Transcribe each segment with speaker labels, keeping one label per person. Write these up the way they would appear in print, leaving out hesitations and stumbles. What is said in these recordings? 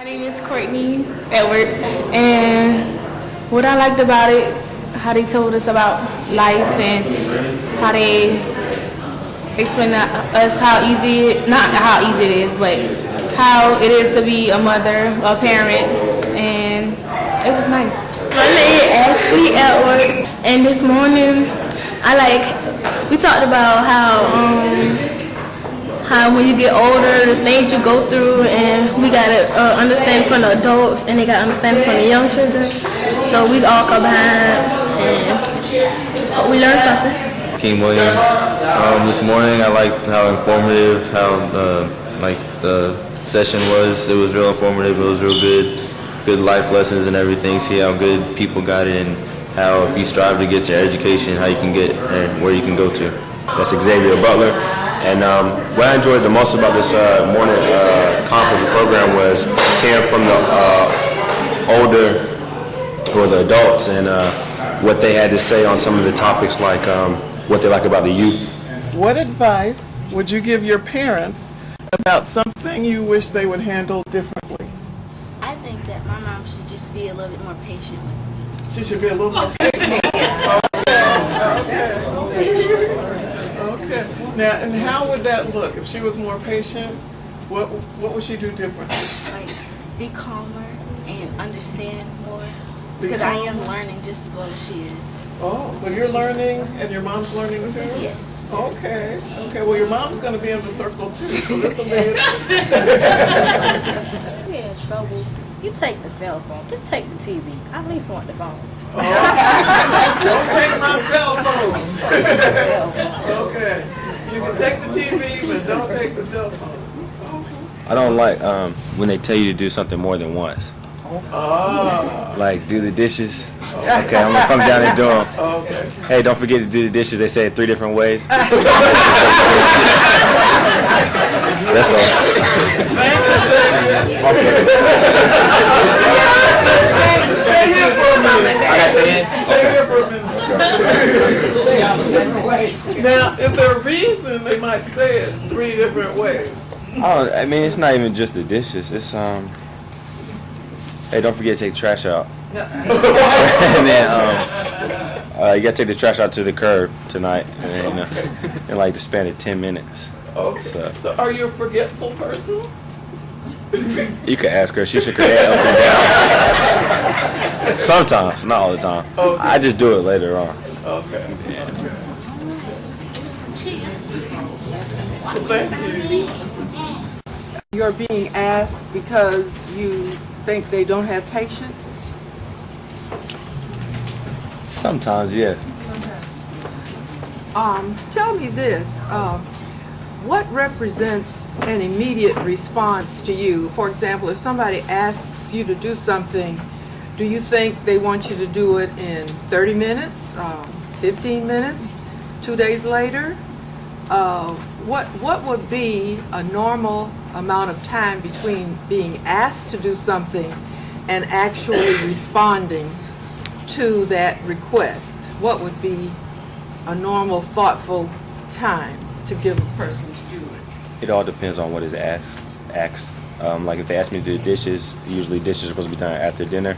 Speaker 1: name is Courtney Edwards, and what I liked about it, how they told us about life and how they explained to us how easy, not how easy it is, but how it is to be a mother, a parent, and it was nice.
Speaker 2: My name is Ashley Edwards, and this morning we talked about how when you get older, the things you go through, and we gotta understand from the adults, and they gotta understand from the young children. So we all come behind, and we learned something.
Speaker 3: King Williams. This morning, I liked how informative, how the session was. It was real informative. It was real good life lessons and everything. See how good people got it, and how if you strive to get your education, how you can get and where you can go to.
Speaker 4: That's Xavier Butler. And what I enjoyed the most about this morning conference program was hearing from the older or the adults and what they had to say on some of the topics, like what they like about the youth.
Speaker 5: What advice would you give your parents about something you wish they would handle differently?
Speaker 6: I think that my mom should just be a little bit more patient with me.
Speaker 5: She should be a little more patient. Okay. Now, and how would that look if she was more patient? What would she do differently?
Speaker 6: Like, be calmer and understand more. Because I am learning just as well as she is.
Speaker 5: Oh, so you're learning and your mom's learning too?
Speaker 6: Yes.
Speaker 5: Okay. Okay, well your mom's going to be in the circle too, so this will be it.
Speaker 7: If you're in trouble, you take the cell phone. Just take the TV. I at least want the phone.
Speaker 5: Oh. Don't take my cell phone. Okay. You can take the TV, but don't take the cell phone. Okay.
Speaker 3: I don't like when they tell you to do something more than once.
Speaker 5: Oh.
Speaker 3: Like do the dishes. Okay, I'm gonna come down and do them.
Speaker 5: Okay.
Speaker 3: Hey, don't forget to do the dishes. They say it 3 different ways. That's all.
Speaker 5: Stay here for a minute.
Speaker 3: I gotta stay in?
Speaker 5: Stay here for a minute. Now, is there a reason they might say it 3 different ways?
Speaker 3: Oh, I mean, it's not even just the dishes. It's hey, don't forget to take the trash out. And then you gotta take the trash out to the curb tonight, and in like the span of 10 minutes.
Speaker 5: Okay. So are you a forgetful person?
Speaker 3: You can ask her. She shook her head up and down. Sometimes, not all the time.
Speaker 5: Okay.
Speaker 3: I just do it later on.
Speaker 5: Okay. Well, thank you.
Speaker 8: You're being asked because you think they don't have patience?
Speaker 3: Sometimes, yeah.
Speaker 8: Tell me this. What represents an immediate response to you? For example, if somebody asks you to do something, do you think they want you to do it in 30 minutes, 15 minutes, 2 days later? What would be a normal amount of time between being asked to do something and actually responding to that request? What would be a normal, thoughtful time to give a person to do it?
Speaker 3: It all depends on what is asked. Like if they ask me to do the dishes, usually dishes are supposed to be done after dinner.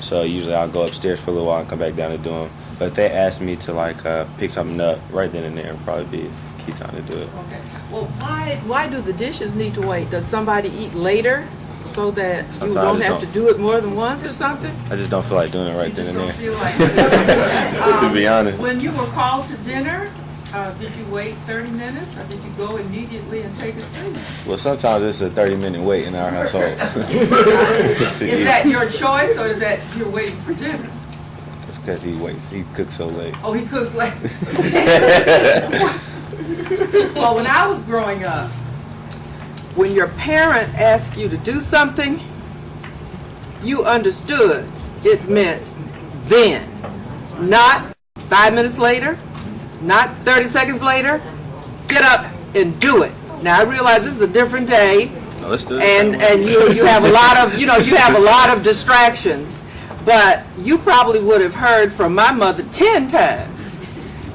Speaker 3: So usually I'll go upstairs for a little while and come back down and do them. But if they ask me to like pick something up right then and there, it'll probably be key time to do it.
Speaker 8: Okay. Well, why do the dishes need to wait? Does somebody eat later so that
Speaker 3: Sometimes
Speaker 8: you
Speaker 3: I
Speaker 8: don't
Speaker 3: just
Speaker 8: have to do it more than once or something?
Speaker 3: I just don't feel like doing it right then and
Speaker 8: Don't
Speaker 3: there.
Speaker 8: feel like it.
Speaker 3: To be honest.
Speaker 8: When you were called to dinner, did you wait 30 minutes or did you go immediately and take a seat?
Speaker 3: Well, sometimes it's a 30-minute wait in our household.
Speaker 8: Is that your choice or is that you're waiting for dinner?
Speaker 3: It's because he waits. He cooks so late.
Speaker 8: Oh, he cooks late. Well, when I was growing up, when your parent asked you to do something, you understood it meant then, not 5 minutes later, not 30 seconds later. Get up and do it. Now I realize this is a different day,
Speaker 3: No, let's do it.
Speaker 8: and you have a lot of you have a lot of distractions. But you probably would have heard from my mother 10 times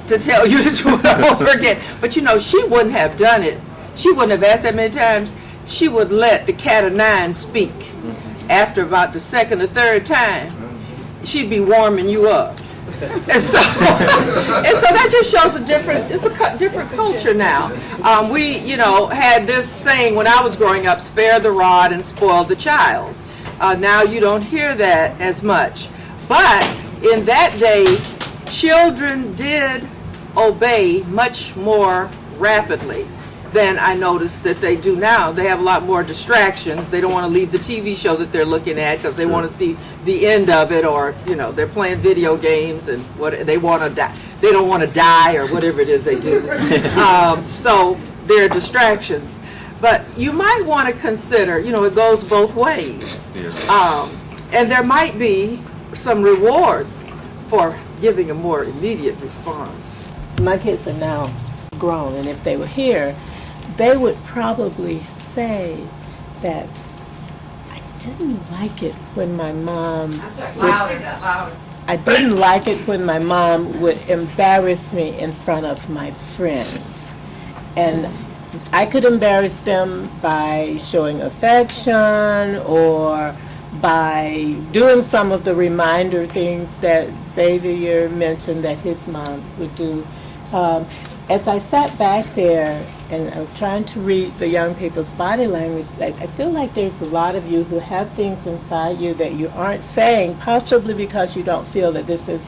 Speaker 8: to tell you to do it over again. But she wouldn't have done it. She wouldn't have asked that many times. She would let the cat of nine speak. after about the second or third time, she'd be warming you up. And so that just shows it's a different culture now. We, had this saying when I was growing up, spare the rod and spoil the child. Now you don't hear that as much. But in that day, children did obey much more rapidly than I noticed that they do now. They have a lot more distractions. They don't want to leave the TV show that they're looking at because they want to see the end of it, or they're playing video games and what they want to die. They don't want to die or whatever it is they do. So there are distractions. But you might want to consider, it goes both ways. And there might be some rewards for giving a more immediate response.
Speaker 9: My kids are now grown, and if they were here, they would probably say that I didn't like it when my mom I didn't like it when my mom would embarrass me in front of my friends. And I could embarrass them by showing affection or by doing some of the reminder things that Xavier mentioned that his mom would do. As I sat back there and I was trying to read the young people's body language, I feel like there's a lot of you who have things inside you that you aren't saying, possibly because you don't feel that this is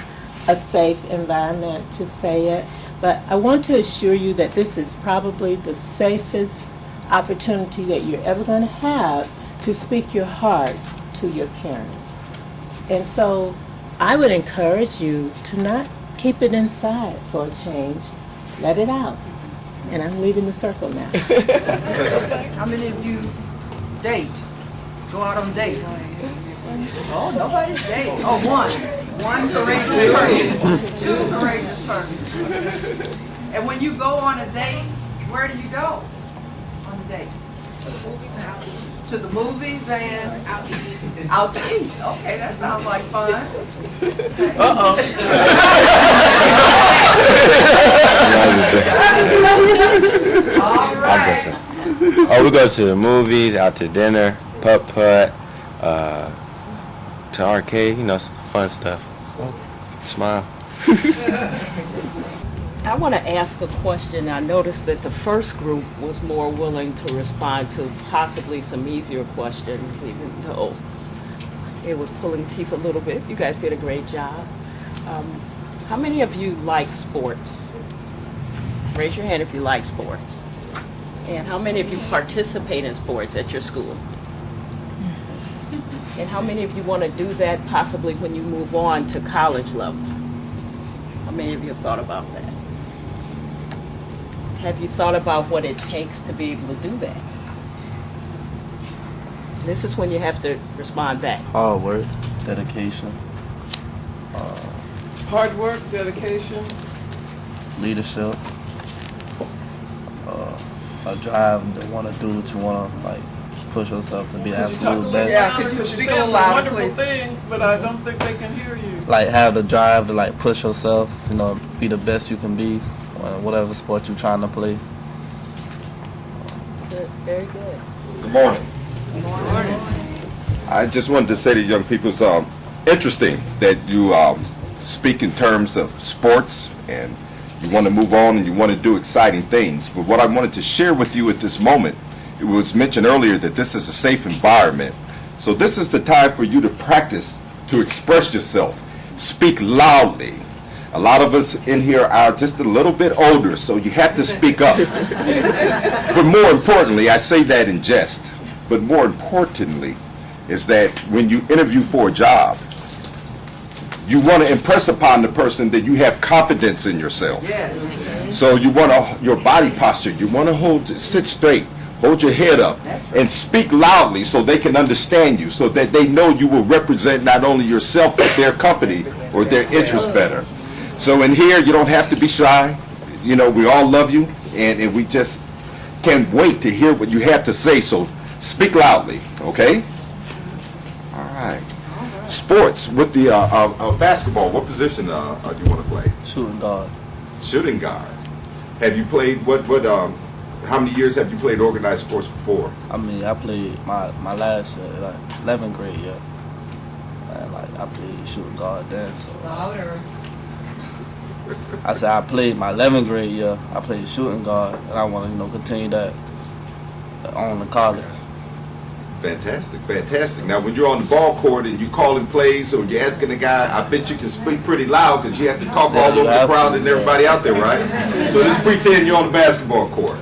Speaker 9: a safe environment to say it. But I want to assure you that this is probably the safest opportunity that you're ever going to have to speak your heart to your parents. And so I would encourage you to not keep it inside for a change. Let it out. And I'm leaving the circle now.
Speaker 8: How many of you date? Go out on dates? Oh, nobody's dating. Oh, one. One courageous person. Two courageous persons. And when you go on a date, where do you go on a date? To the movies and out to eat. Out to eat. Okay, that sounds like fun. All right.
Speaker 4: Oh, we go to the movies, out to dinner, putt-putt, to arcade, fun stuff. Smile.
Speaker 10: I want to ask a question. I noticed that the first group was more willing to respond to possibly some easier questions, even though it was pulling teeth a little bit. You guys did a great job. How many of you like sports? Raise your hand if you like sports. And how many of you participate in sports at your school? And how many of you want to do that possibly when you move on to college level? How many of you have thought about that? Have you thought about what it takes to be able to do that? This is when you have to respond back.
Speaker 11: Hard work, dedication,
Speaker 5: Hard work, dedication.
Speaker 11: leadership, a drive to want to do what you want to, push yourself to be the absolute best.
Speaker 5: Yeah, could you speak some wonderful things, but I don't think they can hear you.
Speaker 11: Have the drive to push yourself, be the best you can be, whatever sport you're trying to play.
Speaker 10: Good, very good.
Speaker 12: Good morning. I just wanted to say to young people, it's interesting that you speak in terms of sports and you want to move on and you want to do exciting things. But what I wanted to share with you at this moment, it was mentioned earlier that this is a safe environment. So this is the time for you to practice to express yourself. Speak loudly. A lot of us in here are just a little bit older, so you have to speak up. But more importantly, I say that in jest, but more importantly is that when you interview for a job, you want to impress upon the person that you have confidence in yourself. Yes. So you want your body posture, you want to sit straight, hold your head up, and speak loudly so they can understand you, so that they know you will represent not only yourself but their company or their interests better. So in here, you don't have to be shy. We all love you, and we just can't wait to hear what you have to say. So speak loudly, okay? All right. Sports with the basketball. What position do you want to play?
Speaker 11: Shooting guard.
Speaker 12: Shooting guard. Have you played what how many years have you played organized sports before?
Speaker 11: I mean, I played my last year, like 11th grade year. And like I played shooting guard then. So.
Speaker 13: Louder.
Speaker 11: I said I played my 11th grade year. I played shooting guard, and I want to continue that on the college.
Speaker 12: Fantastic, fantastic. Now, when you're on the ball court and you're calling plays or you're asking the guy, I bet you can speak pretty loud because you have to talk all over the crowd and everybody out there, right? So just pretend you're on the basketball court.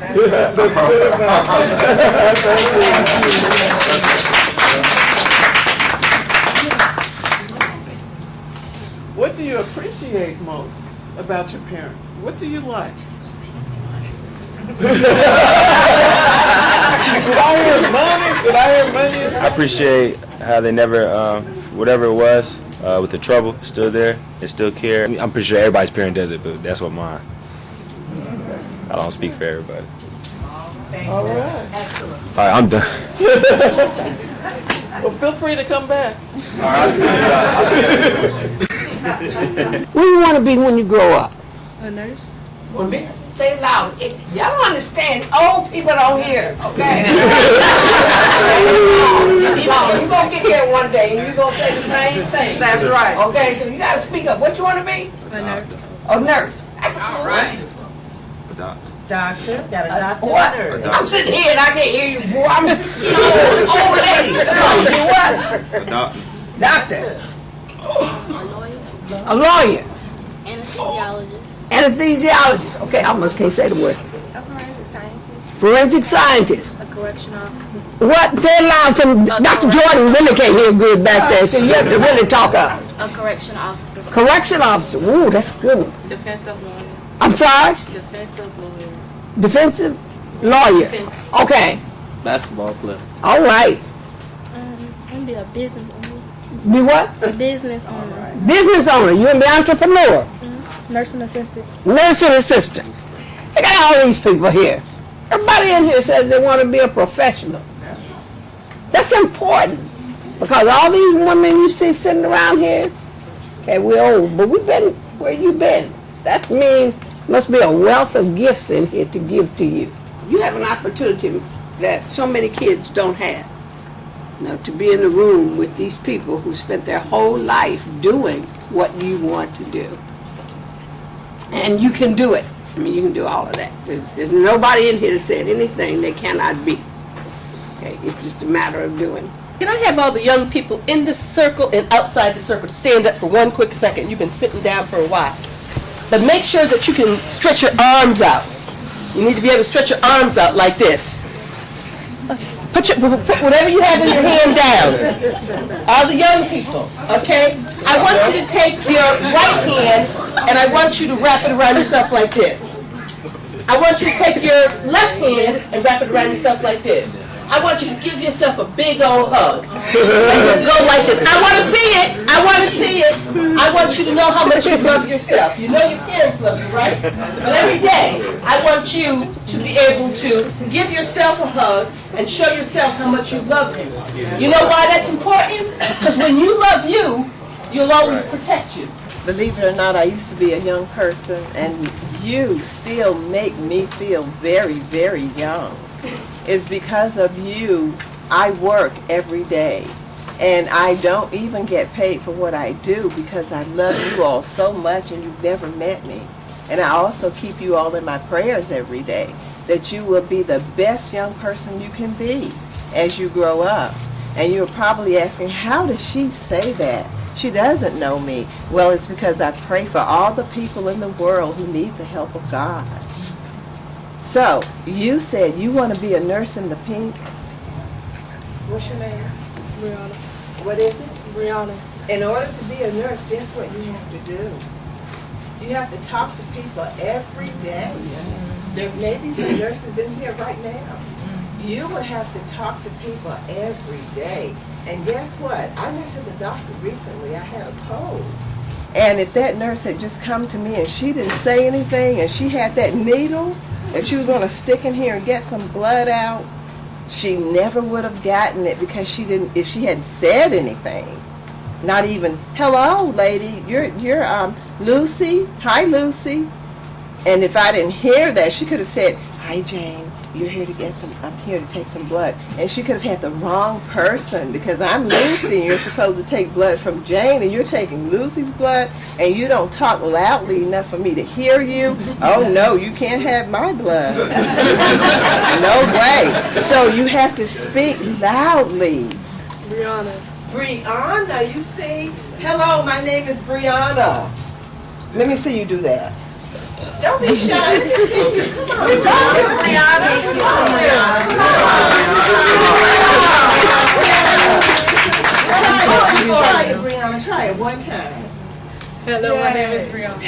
Speaker 5: What do you appreciate most about your parents? What do you like? Did I hear money? Did I hear money?
Speaker 4: I appreciate how they never, whatever it was, with the trouble, still there, they still care. I mean, I'm pretty sure everybody's parent does it, but that's what mine. I don't speak for everybody.
Speaker 5: All right.
Speaker 4: All right, I'm done.
Speaker 5: Well, feel free to come back.
Speaker 4: All right, I'll see you.
Speaker 13: What do you want to be when you grow up?
Speaker 2: A nurse.
Speaker 13: Well, say it loud. Y'all don't understand. Old people don't hear, okay? You're going to get there one day and you're going to say the same thing.
Speaker 5: That's right.
Speaker 13: Okay, so you got to speak up. What you want to be?
Speaker 2: A nurse.
Speaker 13: A nurse. That's all right.
Speaker 9: Doctor, got a doctor.
Speaker 13: What? I'm sitting here and I can't hear you, boy. I'm old lady. Come on, you what? Doctor. A lawyer.
Speaker 6: Anesthesiologist.
Speaker 13: Anesthesiologist. Okay, I almost can't say the word.
Speaker 6: A forensic scientist.
Speaker 13: Forensic scientist.
Speaker 6: A correction officer.
Speaker 13: What? Say it loud. So Dr. Jordan really can't hear good back there, so you have to really talk up.
Speaker 6: A correction officer.
Speaker 13: Correction officer. Ooh, that's a good one.
Speaker 6: Defensive lawyer.
Speaker 13: I'm sorry?
Speaker 6: Defensive lawyer.
Speaker 13: Defensive lawyer. Okay.
Speaker 11: Basketball player.
Speaker 13: All right.
Speaker 2: I'm gonna be a business owner.
Speaker 13: Be what?
Speaker 2: A business owner.
Speaker 13: Business owner. You and be entrepreneur.
Speaker 2: Nursing assistant.
Speaker 13: Nursing assistant. Look at all these people here. Everybody in here says they want to be a professional. That's important because all these women you see sitting around here, okay, we're old, but we've been where you been. That means must be a wealth of gifts in here to give to you. You have an opportunity that so many kids don't have. Now, to be in the room with these people who spent their whole life doing what you want to do. And you can do it. I mean, you can do all of that. There's nobody in here that said anything they cannot be. Okay, it's just a matter of doing it.
Speaker 14: Can I have all the young people in the circle and outside the circle to stand up for one quick second? You've been sitting down for a while. But make sure that you can stretch your arms out. You need to be able to stretch your arms out like this. Put whatever you have in your hand down. All the young people, okay? I want you to take your right hand and I want you to wrap it around yourself like this. I want you to take your left hand and wrap it around yourself like this. I want you to give yourself a big old hug. And just go like this. I want to see it. I want to see it. I want you to know how much you love yourself. You know your parents love you, right? But every day, I want you to be able to give yourself a hug and show yourself how much you love you. You know why that's important? Because when you love you, you'll always protect you.
Speaker 15: Believe it or not, I used to be a young person, and you still make me feel very, very young. It's because of you I work every day, and I don't even get paid for what I do because I love you all so much and you've never met me. And I also keep you all in my prayers every day, that you will be the best young person you can be as you grow up. And you're probably asking, how does she say that? She doesn't know me. Well, it's because I pray for all the people in the world who need the help of God. So, you said you want to be a nurse in the pink. What's your name?
Speaker 2: Brianna.
Speaker 15: What is it?
Speaker 2: Brianna.
Speaker 15: In order to be a nurse, guess what you have to do? You have to talk to people every day. There may be some nurses in here right now. You will have to talk to people every day. And guess what? I went to the doctor recently. I had a cold. And if that nurse had just come to me and she didn't say anything and she had that needle and she was going to stick in here and get some blood out, she never would have gotten it because she didn't, if she hadn't said anything. Not even, hello, lady, you're Lucy. Hi, Lucy. And if I didn't hear that, she could have said, hi, Jane. you're here to get some, I'm here to take some blood. And she could have had the wrong person, because I'm Lucy and you're supposed to take blood from Jane, and you're taking Lucy's blood, and you don't talk loudly enough for me to hear you. Oh no, you can't have my blood. No way. So you have to speak loudly. Brianna, you see? Hello, my name is Brianna. Let me see you do that. Don't be shy. Let me see you. Come on. Brianna. Come on, Brianna. Try it, Brianna. Try it one time.
Speaker 1: Hello, my name is Brianna.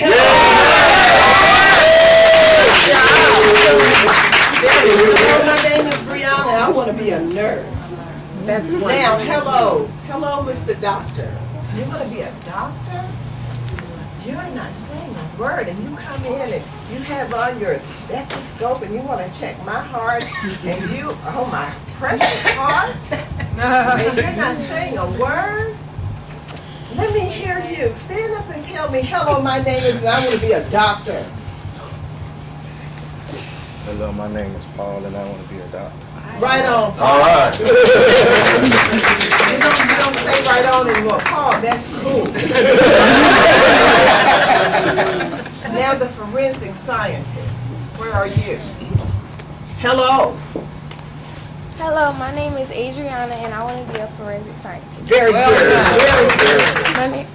Speaker 15: Hello, my name is Brianna, and I want to be a nurse.
Speaker 13: That's wonderful.
Speaker 15: Now, hello, Mr. Doctor. You want to be a doctor? You're not saying a word, and you come in and you have on your stethoscope, and you want to check my heart, and you, oh my precious heart, and you're not saying a word? Let me hear you. Stand up and tell me, hello, my name is, and I want to be a doctor.
Speaker 16: Hello, my name is Paul, and I want to be a doctor.
Speaker 15: Right on, Paul.
Speaker 16: All right.
Speaker 15: You don't say right on anymore. Paul, that's cool. Now the forensic scientists. Where are you? Hello.
Speaker 2: Hello, my name is Adriana, and I want to be a forensic scientist.
Speaker 15: Very good. Very good.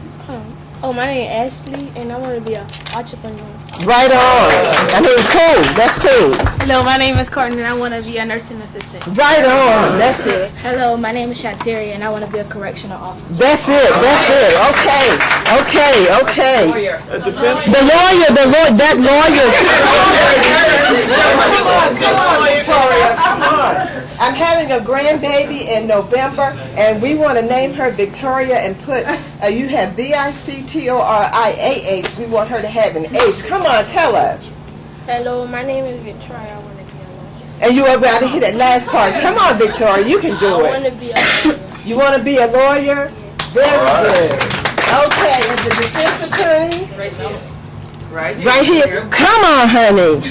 Speaker 2: My name is Ashley, and I want to be an entrepreneur.
Speaker 15: Right on. I mean, cool. That's cool.
Speaker 1: Hello, my name is Courtney, and I want to be a nursing assistant.
Speaker 15: Right on. That's it.
Speaker 2: Hello, my name is Shatiri, and I want to be a correctional officer.
Speaker 15: That's it. That's it. Okay. Okay. Okay. The lawyer. That lawyer. Come on, Victoria. Come on. I'm having a grandbaby in November, and we want to name her Victoria and put, you have Victoriah. We want her to have an H. Come on, tell us.
Speaker 2: Hello, my name is Victoria. I want to be a lawyer.
Speaker 15: And you were about to hear that last part. Come on, Victoria, you can do
Speaker 2: I want
Speaker 15: it.
Speaker 2: to be a lawyer.
Speaker 15: You want to be a lawyer? Very good. Okay, is the defense attorney? Right here. Come on, honey.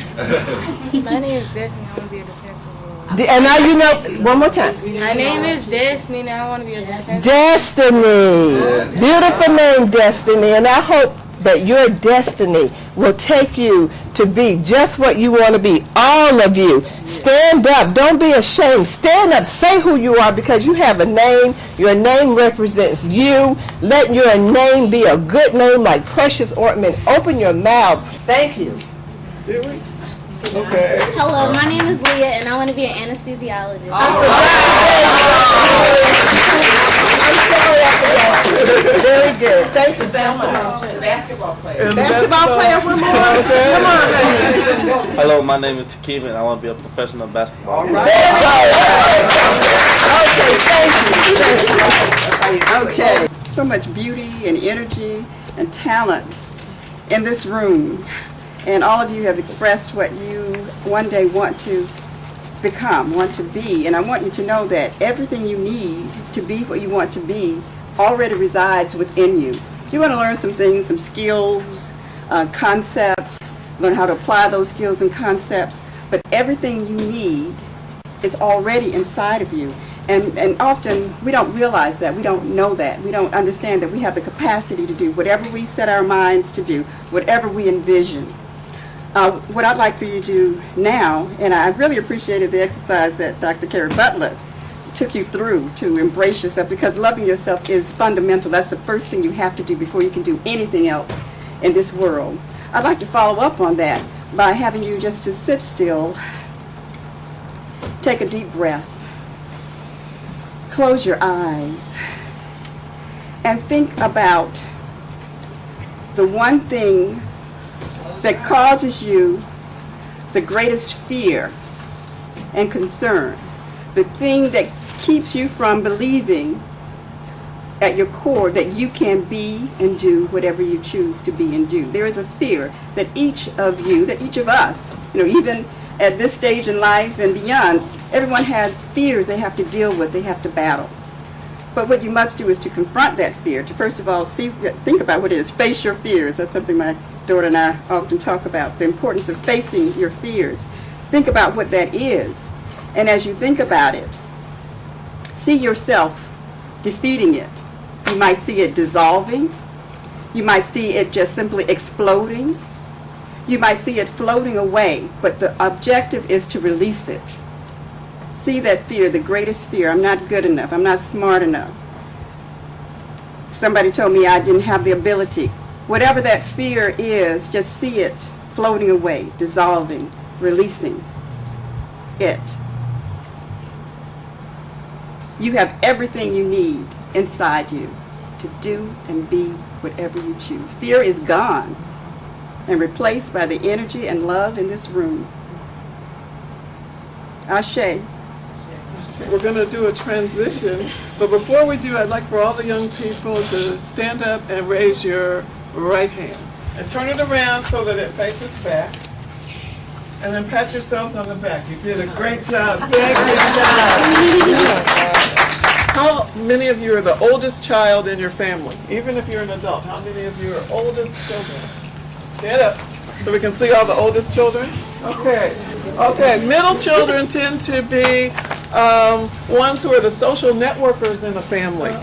Speaker 1: My name is Destiny. I want to be a defensive lawyer.
Speaker 15: And now you know, one more time.
Speaker 1: My name is Destiny, and I want to be a defensive
Speaker 15: Destiny. Beautiful name, Destiny. And I hope that your destiny will take you to be just what you want to be. All of you. Stand up. Don't be ashamed. Stand up. Say who you are, because you have a name. Your name represents you. Let your name be a good name like precious ointment. Open your mouths. Thank you.
Speaker 5: Okay.
Speaker 2: Hello, my name is Leah, and I want to be an anesthesiologist.
Speaker 15: Very good. Thank you so much. Basketball player, one more. Come on, honey.
Speaker 11: Hello, my name is Takima, and I want to be a professional basketball player.
Speaker 15: Okay.
Speaker 17: Okay. So much beauty and energy and talent in this room. And all of you have expressed what you one day want to become, want to be. And I want you to know that everything you need to be what you want to be already resides within you. You're going to learn some things, some skills, concepts, learn how to apply those skills and concepts. But everything you need is already inside of you. And often we don't realize that, we don't know that, we don't understand that we have the capacity to do whatever we set our minds to do, whatever we envision. What I'd like for you to do now, and I really appreciated the exercise that Dr. Carrie Butler took you through to embrace yourself, because loving yourself is fundamental. That's the first thing you have to do before you can do anything else in this world. I'd like to follow up on that by having you just to sit still, take a deep breath, close your eyes, and think about the one thing that causes you the greatest fear and concern, the thing that keeps you from believing at your core that you can be and do whatever you choose to be and do. There is a fear that each of you, that each of us, even at this stage in life and beyond, everyone has fears they have to deal with, they have to battle. But what you must do is to confront that fear, to first of all think about what it is, face your fears. That's something my daughter and I often talk about, the importance of facing your fears. Think about what that is. And as you think about it, see yourself defeating it. You might see it dissolving. You might see it just simply exploding. You might see it floating away, but the objective is to release it. See that fear, the greatest fear. I'm not good enough. I'm not smart enough. Somebody told me I didn't have the ability. Whatever that fear is, just see it floating away, dissolving, releasing it. You have everything you need inside you to do and be whatever you choose. Fear is gone and replaced by the energy and love in this room. Ashe.
Speaker 5: We're going to do a transition, but before we do, I'd like for all the young people to stand up and raise your right hand. And turn it around so that it faces back. And then pat yourselves on the back. You did a great job. Great job. How many of you are the oldest child in your family? Even if you're an adult, how many of you are oldest children? Stand up so we can see all the oldest children. Okay. Okay, middle children tend to be ones who are the social networkers in the family.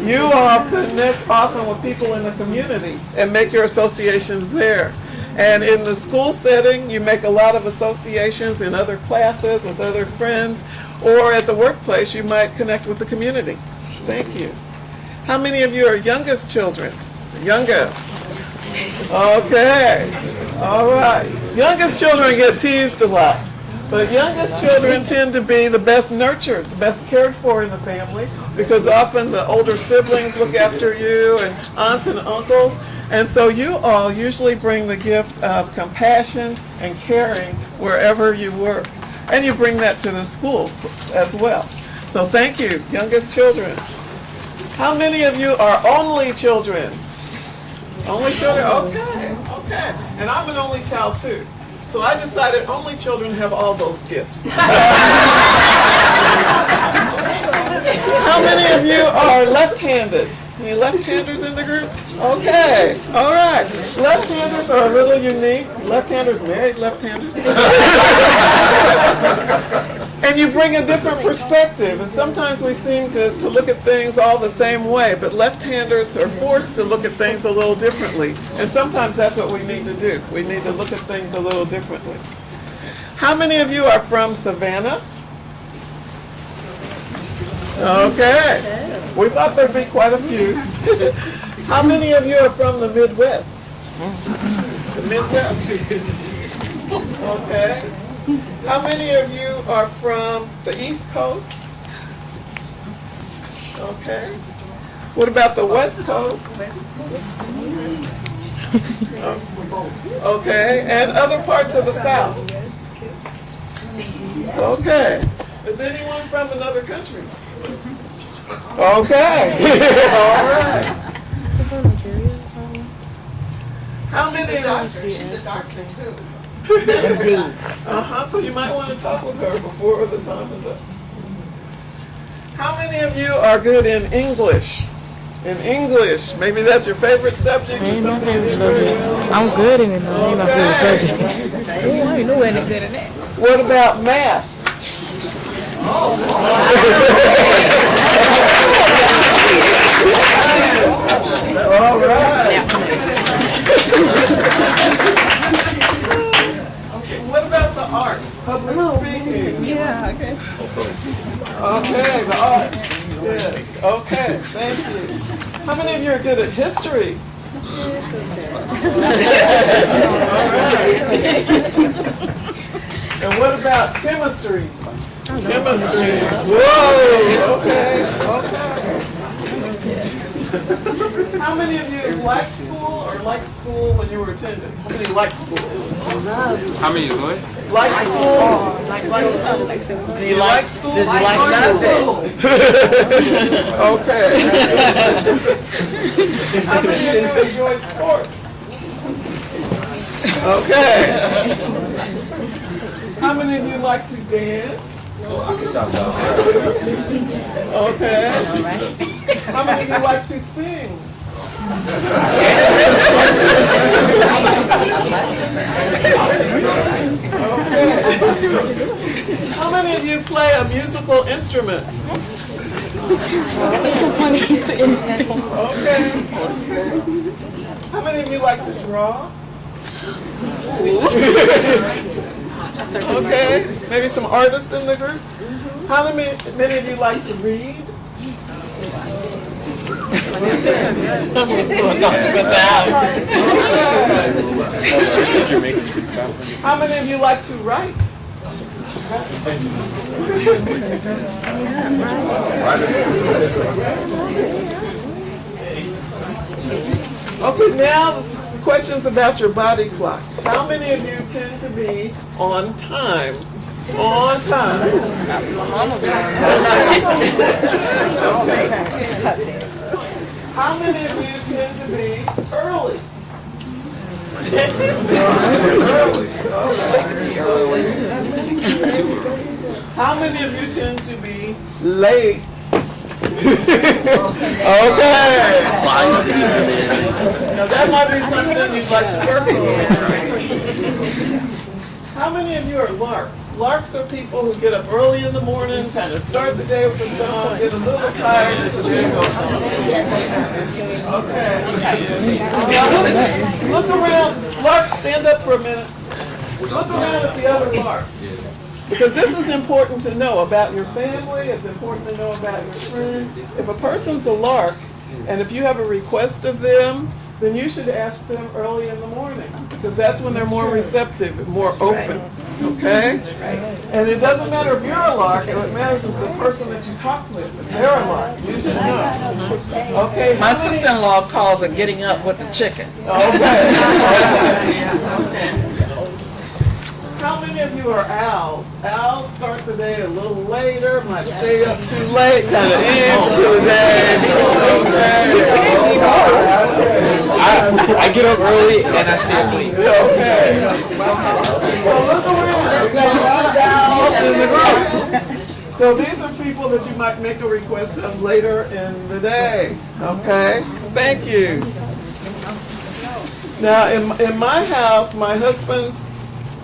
Speaker 5: You all connect often with people in the community and make your associations there. And in the school setting, you make a lot of associations in other classes with other friends, or at the workplace, you might connect with the community. Thank you. How many of you are youngest children? Youngest. Okay. All right. Youngest children get teased a lot. But youngest children tend to be the best nurtured, the best cared for in the family, because often the older siblings look after you, and aunts and uncles. And so you all usually bring the gift of compassion and caring wherever you work. And you bring that to the school as well. So thank you, youngest children. How many of you are only children? Only children? Okay, okay. And I'm an only child too. So I decided only children have all those gifts. How many of you are left-handed? Any left-handers in the group? Okay, all right. Left-handers are a little unique. Left-handers married left-handers. And you bring a different perspective. And sometimes we seem to look at things all the same way, but left-handers are forced to look at things a little differently. And sometimes that's what we need to do. We need to look at things a little differently. How many of you are from Savannah? Okay. We thought there'd be quite a few. How many of you are from the Midwest? The Midwest? Okay. How many of you are from the East Coast? Okay. What about the West Coast? Okay. And other parts of the South? Okay. Is anyone from another country? Okay. All right. How many of you?
Speaker 18: She's a doctor too.
Speaker 5: So you might want to talk with her before the time is up. How many of you are good in English? In English, maybe that's your favorite subject or something.
Speaker 1: I'm good in it. Ain't my favorite subject.
Speaker 7: Oh, I ain't know any good in that.
Speaker 5: What about math? All right. What about the arts? Public speaking?
Speaker 15: Yeah, okay.
Speaker 5: Okay, the arts. Yes. Okay, thank you. How many of you are good at history? All right. And what about chemistry? Chemistry. Whoa. Okay. How many of you liked school or liked school when you were attending? How many liked school?
Speaker 19: How many what?
Speaker 5: Like school. Do you like school? Did you like school? Okay. How many of you enjoy sports? Okay. How many of you like to dance? Okay. How many of you like to sing? Okay. How many of you play a musical instrument? Okay. How many of you like to draw? Okay, maybe some artists in the group. How many of you like to read? How many of you like to write? Okay, now questions about your body clock. How many of you tend to be on time? On time. How many of you tend to be early? How many of you tend to be late? Okay. Now that might be something you'd like to work on. How many of you are larks? Larks are people who get up early in the morning, kind of start the day with the song, get a little tired, and the day goes on. Okay. Now look around. Larks, stand up for a minute. Look around at the other larks. Because this is important to know about your family, it's important to know about your friends. If a person's a lark, and if you have a request of them, then you should ask them early in the morning, because that's when they're more receptive and more open, okay? And it doesn't matter if you're a lark, what matters is the person that you talk with. If they're a lark, you should know. Okay.
Speaker 18: My sister-in-law calls it getting up with the chickens.
Speaker 5: Okay. How many of you are owls? Owls start the day a little later, might stay up too late, kind of ease into the day.
Speaker 19: I get up early and I stay up late.
Speaker 5: Okay. So look around. So these are people that you might make a request of later in the day. Okay? Thank you. Now, in my house, my husband's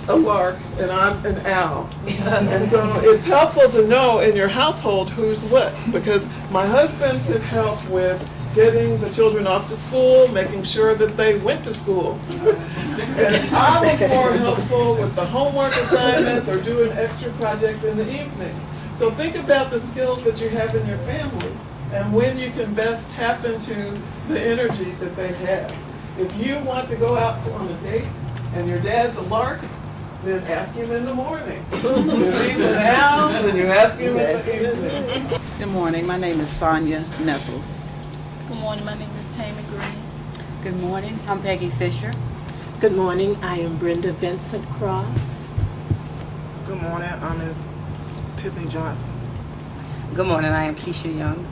Speaker 5: a lark and I'm an owl. And so it's helpful to know in your household who's what, because my husband could help with getting the children off to school, making sure that they went to school. And I was more helpful with the homework assignments or doing extra projects in the evening. So think about the skills that you have in your family and when you can best tap into the energies that they have. If you want to go out on a date and your dad's a lark, then ask him in the morning. If he's an owl, then you ask him in the evening.
Speaker 18: Good morning. My name is Sonia Nettles.
Speaker 6: Good morning, my name is Tammy Green.
Speaker 20: Good morning, I'm Peggy Fisher.
Speaker 9: Good morning, I am Brenda Vincent Cross.
Speaker 18: Good morning. I'm Tiffany Johnson.
Speaker 20: Good morning, I am Keisha Young.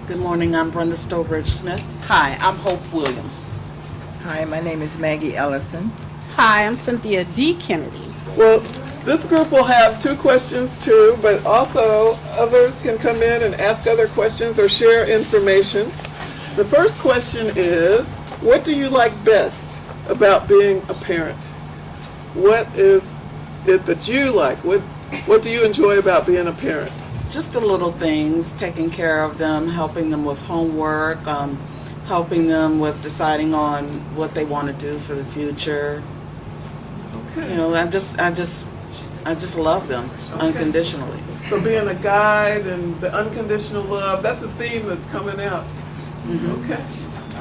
Speaker 18: Good morning. I'm Brenda Stowbridge Smith.
Speaker 21: Hi, I'm Hope Williams.
Speaker 18: Hi, my name is Maggie Ellison.
Speaker 21: Hi, I'm Cynthia D. Kennedy.
Speaker 5: Well, this group will have 2 questions too, but also others can come in and ask other questions or share information. The first question is, what do you like best about being a parent? What is it that you like? What do you enjoy about being a parent?
Speaker 18: Just the little things, taking care of them, helping them with homework, helping them with deciding on what they want to do for the future.
Speaker 5: Okay.
Speaker 18: You know, I just love them unconditionally.
Speaker 5: So being a guide and the unconditional love, that's a theme that's coming out.
Speaker 18: Mm-hmm.
Speaker 5: Okay.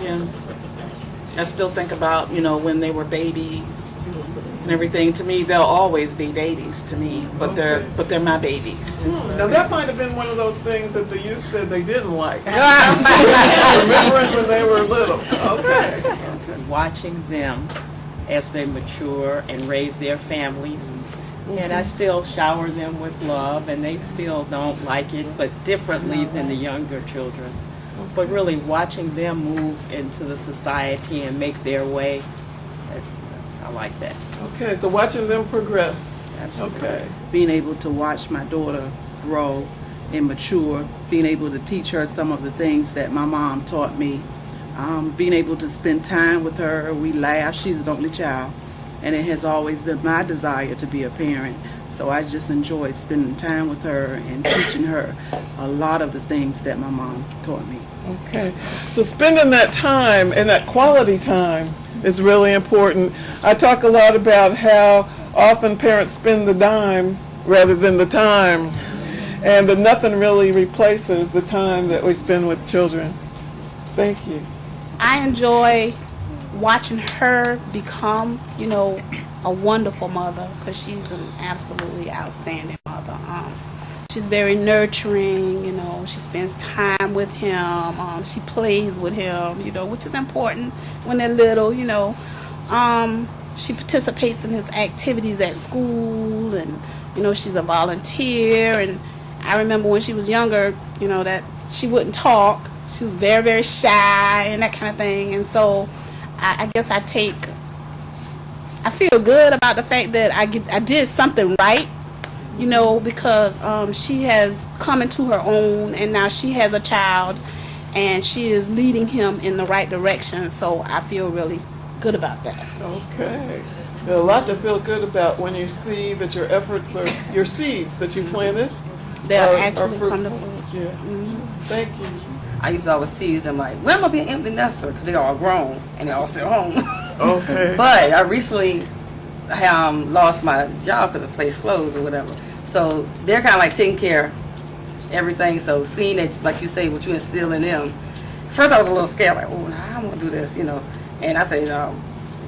Speaker 18: Yeah. I still think about, when they were babies and everything. To me, they'll always be babies to me, but they're my babies.
Speaker 5: Now that might have been one of those things that the youth said they didn't like. Remembering when they were little. Okay.
Speaker 10: Watching them as they mature and raise their families. And I still shower them with love, and they still don't like it, but differently than the younger children. But really watching them move into the society and make their way, I like that.
Speaker 5: Okay, so watching them progress.
Speaker 10: Absolutely.
Speaker 5: Okay.
Speaker 18: Being able to watch my daughter grow and mature, being able to teach her some of the things that my mom taught me, being able to spend time with her, we laugh. She's an only child, and it has always been my desire to be a parent. So I just enjoyed spending time with her and teaching her a lot of the things that my mom taught me.
Speaker 5: Okay, so spending that time and that quality time is really important. I talk a lot about how often parents spend the dime rather than the time, and that nothing really replaces the time that we spend with children. Thank you.
Speaker 21: I enjoy watching her become, a wonderful mother, because she's an absolutely outstanding mother. She's very nurturing, she spends time with him, she plays with him, which is important when they're little, she participates in his activities at school, and, she's a volunteer. And I remember when she was younger, that she wouldn't talk. She was very, very shy and that kind of thing. And so I guess I feel good about the fact that I did something right, because she has come into her own, and now she has a child, and she is leading him in the right direction. So I feel really good about that.
Speaker 5: Okay. There's a lot to feel good about when you see that your efforts are, your seeds that you planted,
Speaker 21: they'll actually come to fruit.
Speaker 5: Yeah. Thank you.
Speaker 20: I used to always tease them like, when am I being empty nester? Because they're all grown and they're all still home.
Speaker 5: Okay.
Speaker 20: But I recently lost my job because the place closed or whatever. So they're kind of like taking care of everything. So seeing that, like you say, what you instill in them. First I was a little scared, like, oh, I don't want to do this, And I said,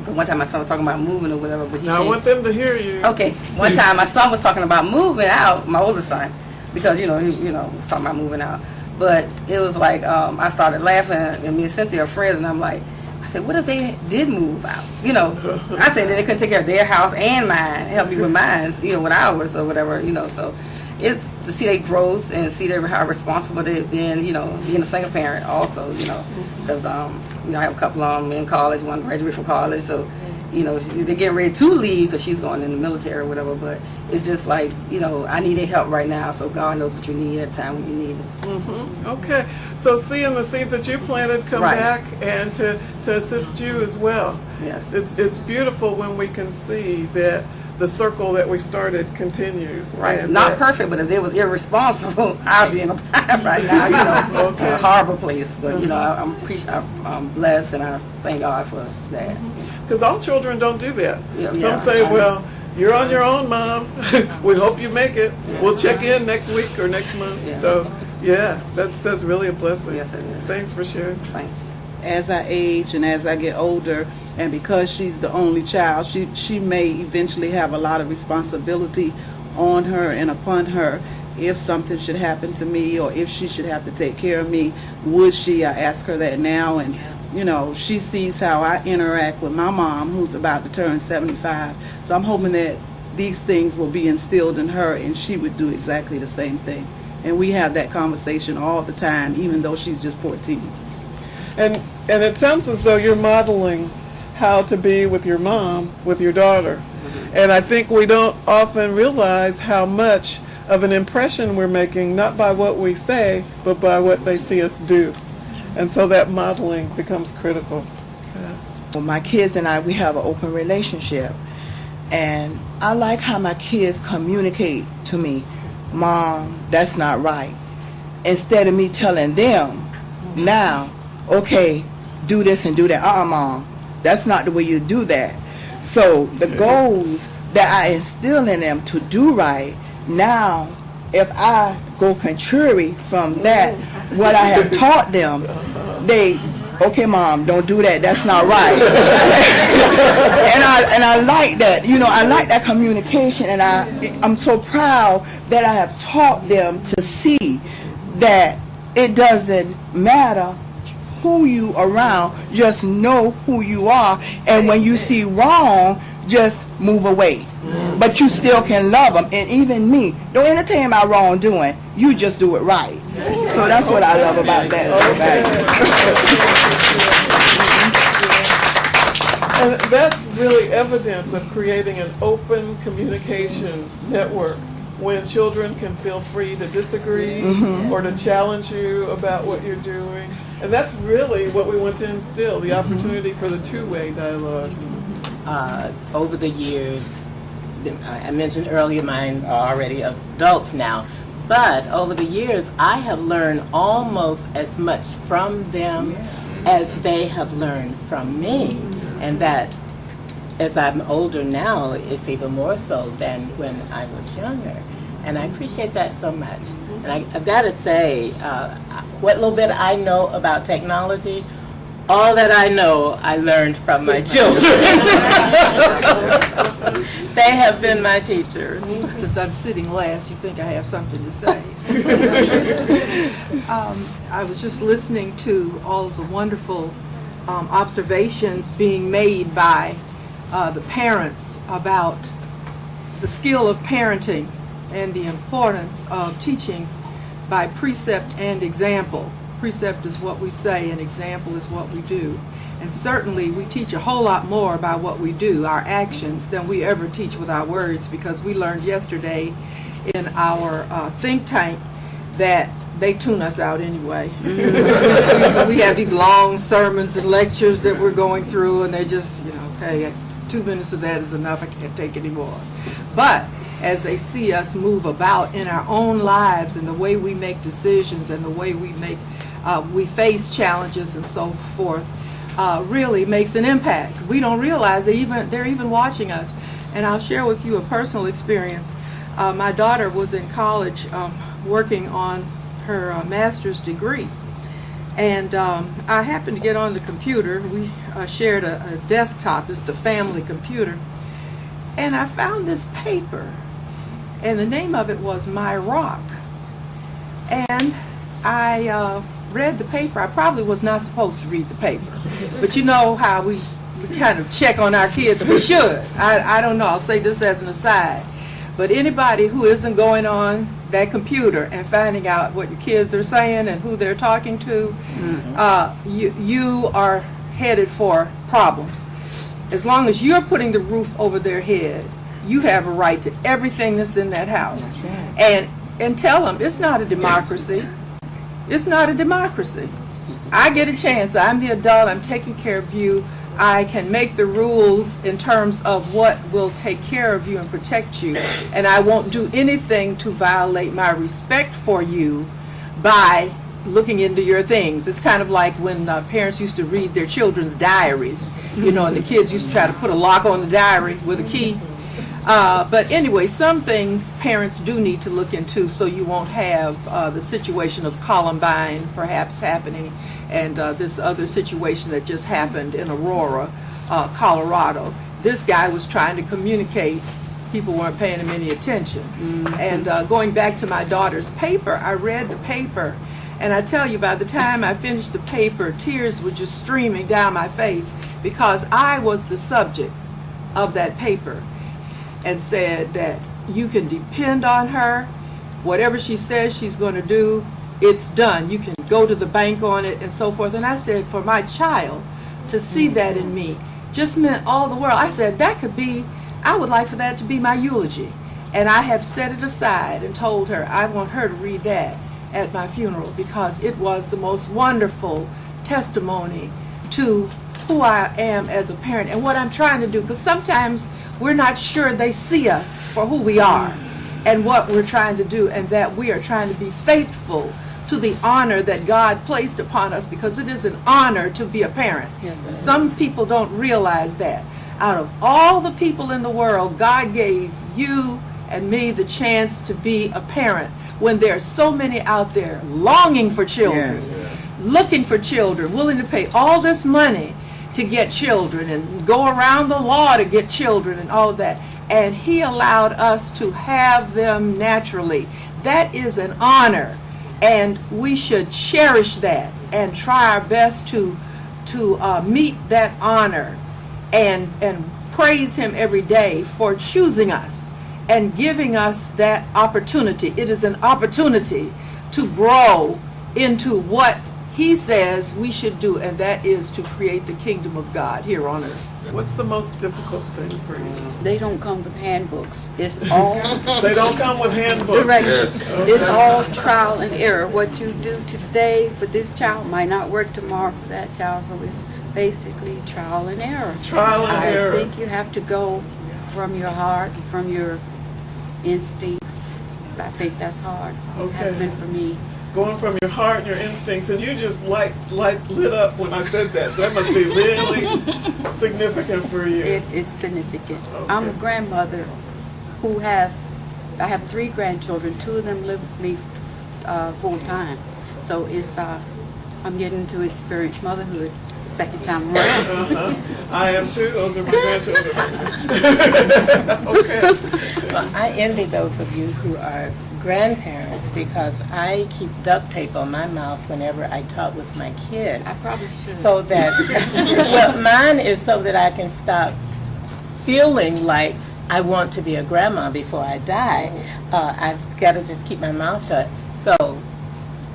Speaker 20: one time my son was talking about moving or whatever, but he
Speaker 5: Now I want them to hear you.
Speaker 20: Okay. One time my son was talking about moving out, my oldest son, because, he was talking about moving out. But it was like, I started laughing, and me and Cynthia are friends, and I'm like, I said, what if they did move out? I said that they couldn't take care of their house and mine, help me with mine, with ours or whatever, so it's to see their growth and see how responsible they've been, being a single parent also, because, I have a couple of them in college, one graduated from college, so, they're getting ready to leave because she's going in the military or whatever, but it's just like, I need their help right now, so God knows what you need at the time when you need it.
Speaker 5: Mm-hmm. Okay, so seeing the seeds that you planted come back and to assist you as well.
Speaker 20: Yes.
Speaker 5: It's beautiful when we can see that the circle that we started continues.
Speaker 20: Right.
Speaker 5: And
Speaker 20: Not perfect, but if they was irresponsible, I'd be in a bind right now,
Speaker 5: Okay.
Speaker 20: a horrible place. But, I'm blessed, and I thank God for that.
Speaker 5: Because all children don't do that.
Speaker 20: Yeah,
Speaker 5: Some say, well, you're on your own, Mom. We hope you make it. We'll check in next week or next month.
Speaker 20: Yeah.
Speaker 5: So, yeah, that's really a blessing.
Speaker 20: Yes, it is.
Speaker 5: Thanks for sharing.
Speaker 20: Thanks.
Speaker 18: As I age and as I get older, and because she's the only child, she may eventually have a lot of responsibility on her and upon her. If something should happen to me, or if she should have to take care of me, would she? I ask her that now, and she sees how I interact with my mom, who's about to turn 75. So I'm hoping that these things will be instilled in her, and she would do exactly the same thing. And we have that conversation all the time, even though she's just 14.
Speaker 5: And it sounds as though you're modeling how to be with your mom, with your daughter. And I think we don't often realize how much of an impression we're making, not by what we say, but by what they see us do. And so that modeling becomes critical.
Speaker 3: Well, my kids and I, we have an open relationship. And I like how my kids communicate to me, Mom, that's not right. Instead of me telling them, now, okay, do this and do that. Mom, that's not the way you do that. So the goals that I instill in them to do right, now, if I go contrary from that, what I have taught them, okay, Mom, don't do that. That's not right. and I like that. I like that communication, and I'm so proud that I have taught them to see that it doesn't matter who you around, just know who you are, and when you see wrong, just move away. But you still can love them, and even me, don't entertain my wrongdoing, you just do it right. So that's what I love about that.
Speaker 5: And that's really evidence of creating an open communication network when children can feel free to disagree or to challenge you about what you're doing. And that's really what we want to instill, the opportunity for the two-way dialogue.
Speaker 22: Over the years,
Speaker 9: I mentioned earlier, mine are already adults now. But over the years, I have learned almost as much from them as they have learned from me. And that, as I'm older now, it's even more so than when I was younger. And I appreciate that so much. And I've got to say, what little bit I know about technology, all that I know, I learned from my children. They have been my teachers.
Speaker 8: Since I'm sitting last, you think I have something to say. I was just listening to all of the wonderful observations being made by the parents about the skill of parenting and the importance of teaching by precept and example. Precept is what we say and example is what we do. And certainly we teach a whole lot more by what we do, our actions, than we ever teach with our words, because we learned yesterday in our think tank that they tune us out anyway. We have these long sermons and lectures that we're going through, and they're just, okay, 2 minutes of that is enough, I can't take any more. But as they see us move about in our own lives and the way we make decisions and the way we face challenges and so forth, really makes an impact. We don't realize they're even watching us. And I'll share with you a personal experience. My daughter was in college working on her master's degree. And I happened to get on the computer. We shared a desktop. It's the family computer. And I found this paper. And the name of it was My Rock. And I read the paper. I probably was not supposed to read the paper. But you know how we kind of check on our kids. We should. I don't know. I'll say this as an aside. But anybody who isn't going on that computer and finding out what your kids are saying and who they're talking to, you are headed for problems. As long as you're putting the roof over their head, you have a right to everything that's in that house. And tell them it's not a democracy. It's not a democracy. I get a chance. I'm the adult. I'm taking care of you. I can make the rules in terms of what will take care of you and protect you. And I won't do anything to violate my respect for you by looking into your things. It's kind of like when parents used to read their children's diaries, and the kids used to try to put a lock on the diary with a key. But anyway, some things parents do need to look into so you won't have the situation of Columbine perhaps happening and this other situation that just happened in Aurora, Colorado. This guy was trying to communicate. People weren't paying him any attention. And going back to my daughter's paper, I read the paper, and I tell you, by the time I finished the paper, tears were just streaming down my face because I was the subject of that paper. And said that you can depend on her. Whatever she says she's going to do, it's done. You can go to the bank on it and so forth. And I said, for my child to see that in me just meant all the world. I said, I would like for that to be my eulogy. And I have set it aside and told her I want her to read that at my funeral because it was the most wonderful testimony to who I am as a parent and what I'm trying to do. Because sometimes we're not sure they see us for who we are and what we're trying to do, and that we are trying to be faithful to the honor that God placed upon us, because it is an honor to be a parent. Some people don't realize that. Out of all the people in the world, God gave you and me the chance to be a parent when there are so many out there longing for children, looking for children, willing to pay all this money to get children and go around the law to get children and all of that. And he allowed us to have them naturally. That is an honor, and we should cherish that and try our best to meet that honor and praise him every day for choosing us and giving us that opportunity. It is an opportunity to grow into what he says we should do, and that is to create the kingdom of God here on earth.
Speaker 5: What's the most difficult thing for you?
Speaker 22: They don't come with handbooks. It's all...
Speaker 5: They don't come with handbooks.
Speaker 22: Directions. It's all trial and error. What you do today for this child might not work tomorrow for that child, so it's basically trial and error.
Speaker 5: Trial and error.
Speaker 22: I think you have to go from your heart, from your instincts. I think that's hard. It has been for me.
Speaker 5: Going from your heart and your instincts, and you just lit up when I said that. So that must be really significant for you.
Speaker 22: It is significant. I'm a grandmother who I have 3 grandchildren. 2 of them live with me full time. So it's I'm getting to experience motherhood the second time around.
Speaker 5: I am too. Those are my grandchildren. Okay.
Speaker 9: Well, I envy those of you who are grandparents because I keep duct tape on my mouth whenever I talk with my kids.
Speaker 22: I probably should.
Speaker 9: So that, well, mine is so that I can stop feeling like I want to be a grandma before I die. I've got to just keep my mouth shut. So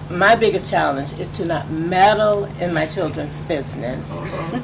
Speaker 9: my biggest challenge is to not meddle in my children's business.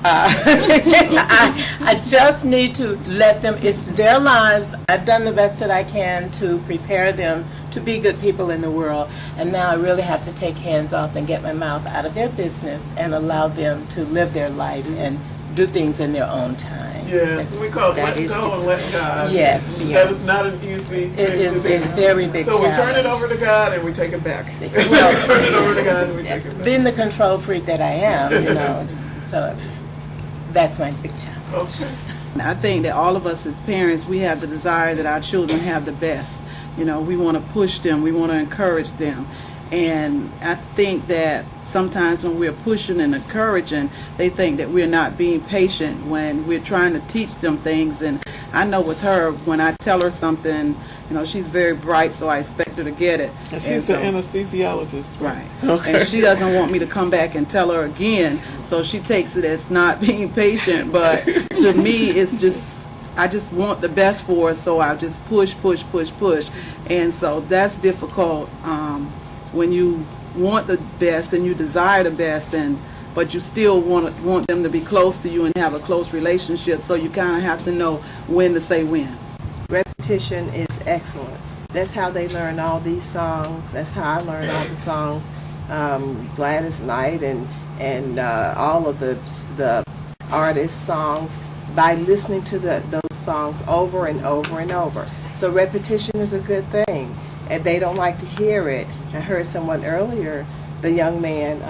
Speaker 9: I just need to let them, it's their lives. I've done the best that I can to prepare them to be good people in the world. And now I really have to take hands off and get my mouth out of their business and allow them to live their life and do things in their own time.
Speaker 5: Yes, we call it letting go and letting God.
Speaker 9: Yes,
Speaker 5: That
Speaker 9: yes.
Speaker 5: is not an easy
Speaker 9: It
Speaker 5: thing
Speaker 9: is
Speaker 5: to
Speaker 9: a
Speaker 5: do.
Speaker 9: very big
Speaker 5: So we turn it
Speaker 9: challenge.
Speaker 5: over to God and we take it back. We turn it over to God and we take it back.
Speaker 9: Being the control freak that I am, so that's my big challenge.
Speaker 5: Okay.
Speaker 18: I think that all of us as parents, we have the desire that our children have the best. We want to push them, we want to encourage them. And I think that sometimes when we're pushing and encouraging, they think that we're not being patient when we're trying to teach them things. And I know with her, when I tell her something, she's very bright, so I expect her to get it.
Speaker 5: And she's the anesthesiologist.
Speaker 18: Right.
Speaker 5: Okay.
Speaker 18: And she doesn't want me to come back and tell her again, so she takes it as not being patient. But to me, it's just, I just want the best for her, so I just push. And so that's difficult when you want the best and you desire the best, but you still want them to be close to you and have a close relationship, so you kind of have to know when to say when.
Speaker 15: Repetition is excellent. That's how they learn all these songs. That's how I learned all the songs. Gladys Knight and all of the artists' songs by listening to those songs over and over and over. So repetition is a good thing, and they don't like to hear it. I heard someone earlier, the young man,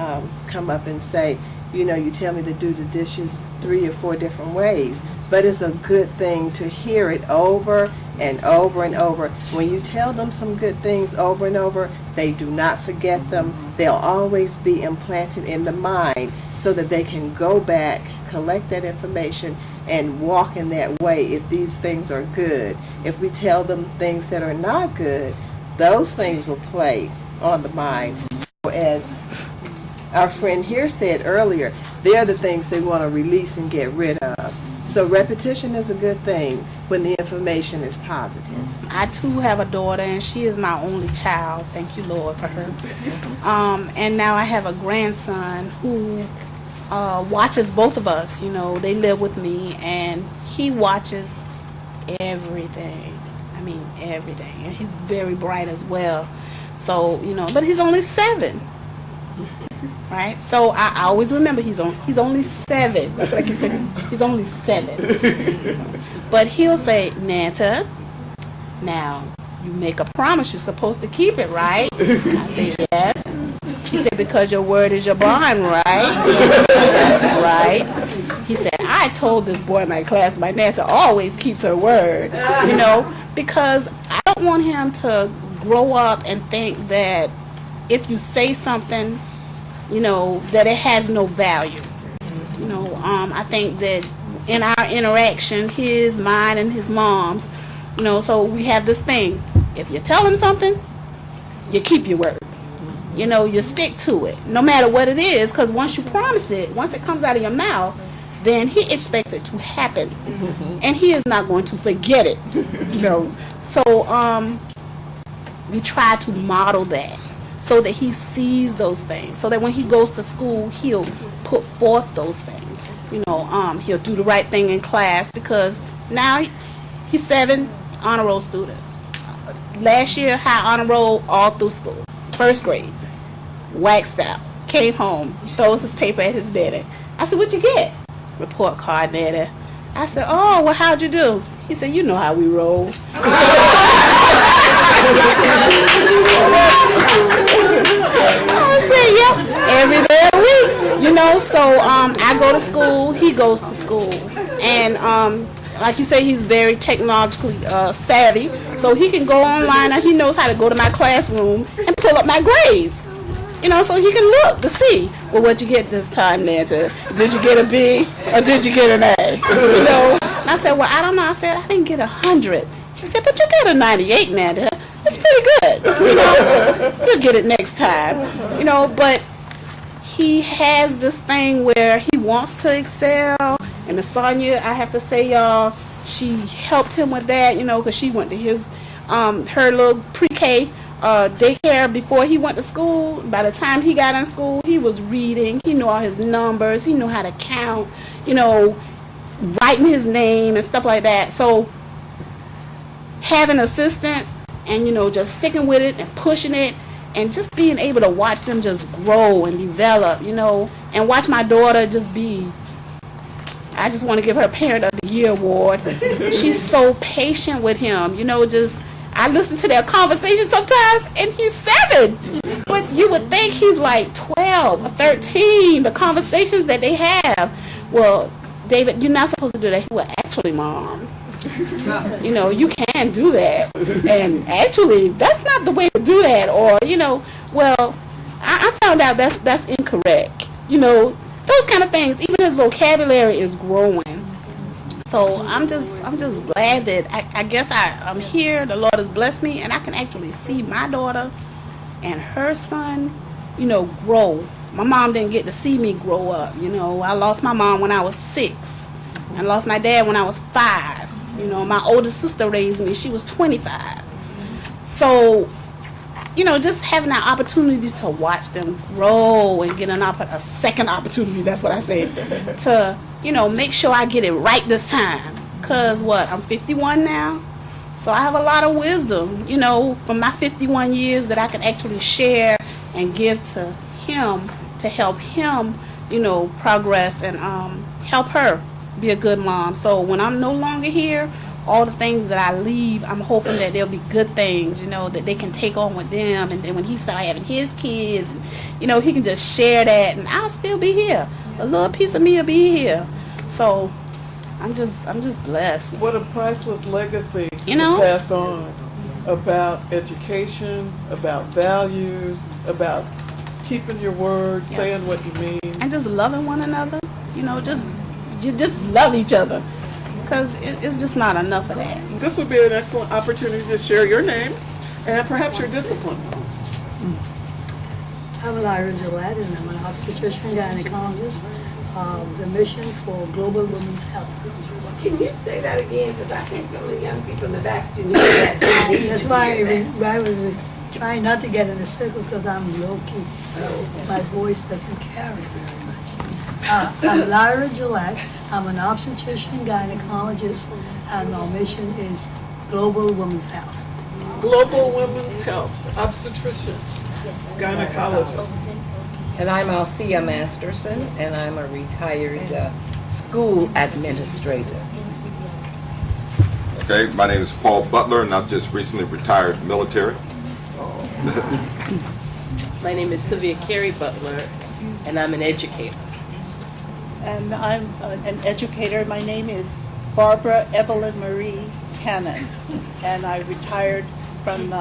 Speaker 15: come up and say, you tell me to do the dishes 3 or 4 different ways, but it's a good thing to hear it over and over and over. When you tell them some good things over and over, they do not forget them. They'll always be implanted in the mind so that they can go back, collect that information, and walk in that way if these things are good. If we tell them things that are not good, those things will play on the mind. As our friend here said earlier, they're the things they want to release and get rid of. So repetition is a good thing when the information is positive.
Speaker 21: I too have a daughter, and she is my only child. Thank you, Lord, for her. And now I have a grandson who watches both of us. They live with me, and he watches everything. I mean, everything. And he's very bright as well. So, but he's only 7. Right? So I always remember he's only 7. That's what I keep saying. He's only 7. But he'll say, Nanta, now you make a promise, you're supposed to keep it, right? I say, yes. He said, because your word is your bond, right? That's right. He said, I told this boy in my class, my Nanta always keeps her word, because I don't want him to grow up and think that if you say something, that it has no value. I think that in our interaction, his, mine, and his mom's, so we have this thing. If you tell him something, you keep your word. You stick to it, no matter what it is, because once you promise it, once it comes out of your mouth, then he expects it to happen. And he is not going to forget it. So we try to model that, so that he sees those things, so that when he goes to school, he'll put forth those things. He'll do the right thing in class, because now he's 7, honor roll student. Last year, high honor roll all through school. 1st grade, waxed out, came home, throws his paper at his daddy. I said, what'd you get? Report card, daddy. I said, oh, well, how'd you do? He said, you know how we roll. I said, yep, every day of the week. You know, so I go to school, he goes to school. And like you say, he's very technologically savvy, so he can go online and he knows how to go to my classroom and pull up my grades. You know, so he can look to see, well, what'd you get this time, Nanta? Did you get a B or did you get an A? You know, and I said, well, I don't know. I said, I didn't get 100. He said, but you got a 98, Nanta. That's pretty good. You know, you'll get it next time. You know, but he has this thing where he wants to excel. And Sonia, I have to say, y'all, she helped him with that, you know, because she went to his, her little pre-K daycare before he went to school. By the time he got in school, he was reading. He knew all his numbers. He knew how to count, you know, writing his name and stuff like that. So having assistance and, you know, just sticking with it and pushing it and just being able to watch them just grow and develop, you know, and watch my daughter just be, I just want to give her Parent of the Year award. She's so patient with him, you know, just, I listen to their conversations sometimes and he's 7, but you would think he's like 12 or 13, the conversations that they have. Well, David, you're not supposed to do that. Well, actually, Mom, you know, you can do that. And actually, that's not the way to do that. Or, you know, well, I found out that's incorrect. You know, those kind of things. Even his vocabulary is growing. So I'm just glad that I guess I'm here. The Lord has blessed me, and I can actually see my daughter and her son, you know, grow. My mom didn't get to see me grow up. You know, I lost my mom when I was 6. I lost my dad when I was 5. You know, my older sister raised me. She was 25. So, you know, just having that opportunity to watch them grow and get a second opportunity, that's what I said, to, you know, make sure I get it right this time. Because, I'm 51 now, so I have a lot of wisdom, you know, from my 51 years that I can actually share and give to him to help him, you know, progress and help her be a good mom. So when I'm no longer here, all the things that I leave, I'm hoping that there'll be good things, you know, that they can take on with them. And then when he start having his kids, you know, he can just share that, and I'll still be here. A little piece of me will be here. So I'm just blessed.
Speaker 5: What a priceless legacy
Speaker 21: you know?
Speaker 5: to pass on about education, about values, about keeping your word, saying what you mean,
Speaker 21: and just loving one another. You know, just love each other. Because it's just not enough of that.
Speaker 5: This would be an excellent opportunity to share your name and perhaps your discipline.
Speaker 4: I'm Lyra Gillette, and I'm an obstetrician gynecologist of the Mission for Global Women's Health.
Speaker 13: Can you say that again? Because I think some of the young people in the back didn't hear that.
Speaker 4: That's why I was trying not to get in a circle because I'm low-key. My voice doesn't carry very much. I'm Lyra Gillette. I'm an obstetrician gynecologist, and our mission is Global Women's Health.
Speaker 5: Global Women's Health, obstetrician, gynecologist.
Speaker 12: And I'm Althea Masterson, and I'm a retired school administrator.
Speaker 23: Okay, my name is Paul Butler, and I've just recently retired military.
Speaker 14: My name is Sylvia Carey Butler, and I'm an educator.
Speaker 24: And I'm an educator. My name is Barbara Evelyn Marie Cannon, and I retired from,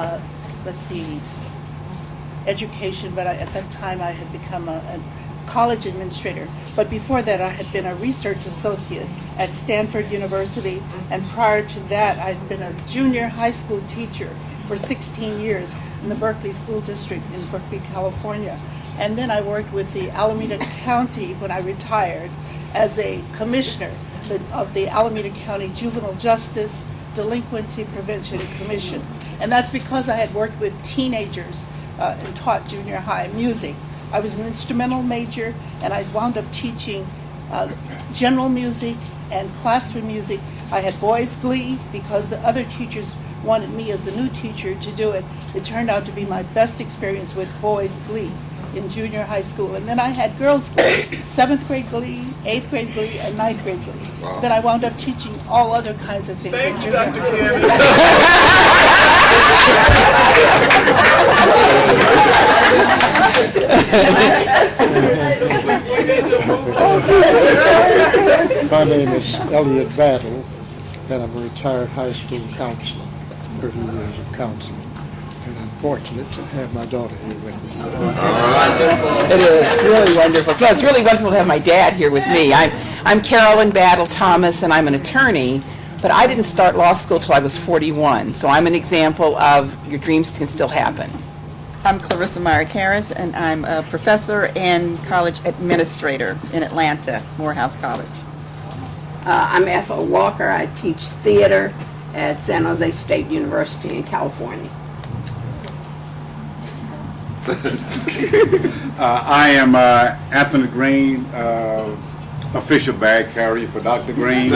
Speaker 24: education, but at that time I had become a college administrator. But before that I had been a research associate at Stanford University, and prior to that I had been a junior high school teacher for 16 years in the Berkeley School District in Berkeley, California. And then I worked with the Alameda County when I retired as a commissioner of the Alameda County Juvenile Justice Delinquency Prevention Commission. And that's because I had worked with teenagers and taught junior high music. I was an instrumental major, and I wound up teaching general music and classroom music. I had boys' glee because the other teachers wanted me as a new teacher to do it. It turned out to be my best experience with boys' glee. in junior high school. And then I had girls' glee, 7th grade glee, 8th grade glee, and 9th grade glee.
Speaker 23: Wow.
Speaker 24: Then I wound up teaching all other kinds of things.
Speaker 5: Thank you,
Speaker 24: in junior
Speaker 5: Dr.
Speaker 24: high.
Speaker 2: My name is Elliot Battle, and I'm a retired high school counselor, 30 years of counseling. And I'm fortunate to have my daughter here with me.
Speaker 11: It is really wonderful. So it's really wonderful to have my dad here with me. I'm Carolyn Battle Thomas, and I'm an attorney, but I didn't start law school till I was 41. So I'm an example of your dreams can still happen.
Speaker 16: I'm Clarissa Meyer Karras, and I'm a professor and college administrator in Atlanta, Morehouse College.
Speaker 13: I'm Ethel Walker. I teach theater at San Jose State University in California.
Speaker 17: I am Anthony Green, official bag carrier for Dr. Green.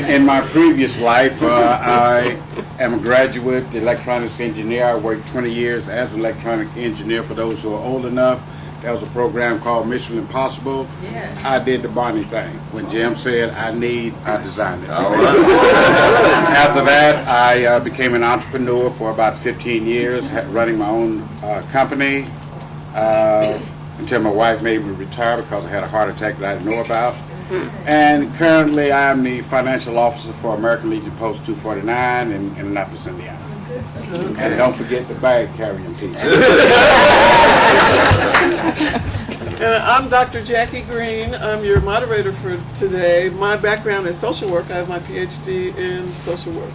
Speaker 17: In my previous life, I am a graduate electronics engineer. I worked 20 years as an electronic engineer. For those who are old enough, there was a program called Mission Impossible. Yes. I did the Bonnie thing. When Jim said, I designed it. All right. After that, I became an entrepreneur for about 15 years, running my own company, until my wife made me retire because I had a heart attack that I didn't know about. And currently, I am the financial officer for American Legion Post 249 in Annapolis, Indiana. Okay. And don't forget the bag carrying piece.
Speaker 5: And I'm Dr. Jackie Green. I'm your moderator for today. My background is social work. I have my PhD in social work.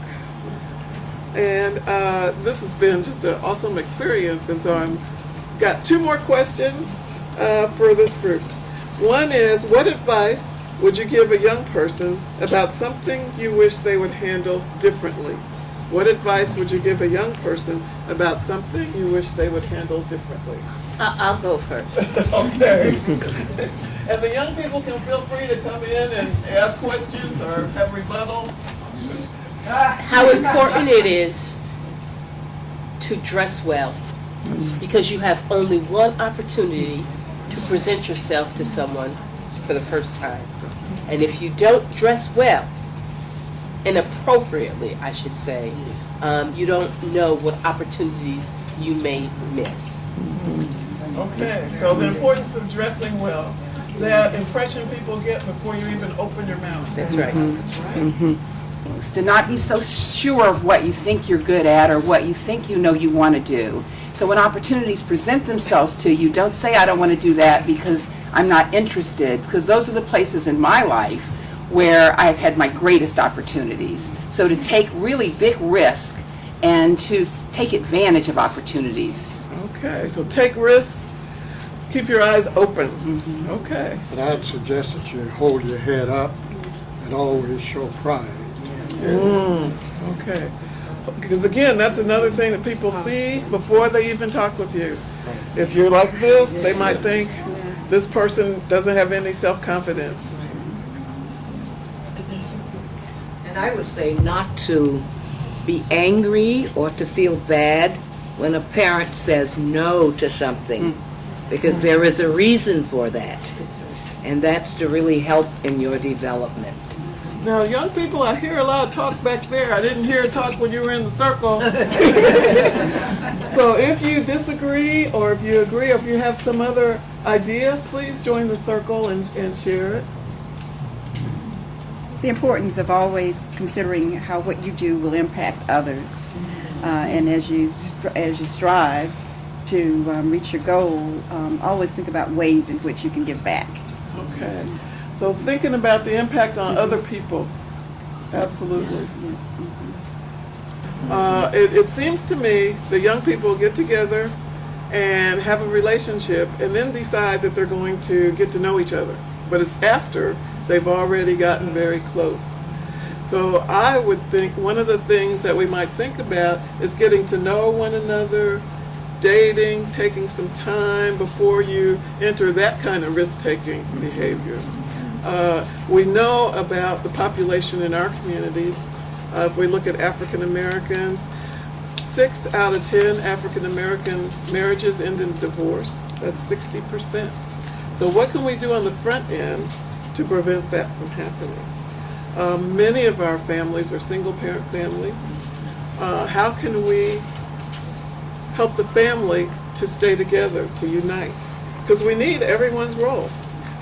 Speaker 5: And this has been just an awesome experience. And so I've got two more questions for this group. One is, what advice would you give a young person about something you wish they would handle differently? What advice would you give a young person about something you wish they would handle differently?
Speaker 12: I'll go first.
Speaker 5: Okay. And the young people can feel free to come in and ask questions or have rebuttal.
Speaker 14: How important it is to dress well, because you have only one opportunity to present yourself to someone for the first time. And if you don't dress well, inappropriately, I should say, you don't know what opportunities you may miss.
Speaker 5: Okay, so the importance of dressing well, that impression people get before you even open your mouth.
Speaker 11: That's right. To not be so sure of what you think you're good at or what you think you know you want to do. So when opportunities present themselves to you, don't say, I don't want to do that because I'm not interested, because those are the places in my life where I've had my greatest opportunities. So to take really big risks and to take advantage of opportunities.
Speaker 5: Okay, so take risks, keep your eyes open. Okay.
Speaker 2: But I'd suggest that you hold your head up and always show pride.
Speaker 5: Okay. Because again, that's another thing that people see before they even talk with you. If you're like this, they might think this person doesn't have any self-confidence.
Speaker 12: And I would say not to be angry or to feel bad when a parent says no to something, because there is a reason for that. And that's to really help in your development.
Speaker 5: Now, young people, I hear a lot of talk back there. I didn't hear talk when you were in the circle. So if you disagree, or if you agree, or if you have some other idea, please join the circle and share it.
Speaker 25: The importance of always considering how what you do will impact others, and as you strive to reach your goal, always think about ways in which you can give back.
Speaker 5: Okay. So thinking about the impact on other people, absolutely. It seems to me the young people get together and have a relationship and then decide that they're going to get to know each other. But it's after they've already gotten very close. So I would think one of the things that we might think about is getting to know one another, dating, taking some time before you enter that kind of risk-taking behavior. We know about the population in our communities. If we look at African Americans, 6 out of 10 African American marriages end in divorce. That's 60%. So what can we do on the front end to prevent that from happening? Many of our families are single parent families. How can we help the family to stay together, to unite? Because we need everyone's role.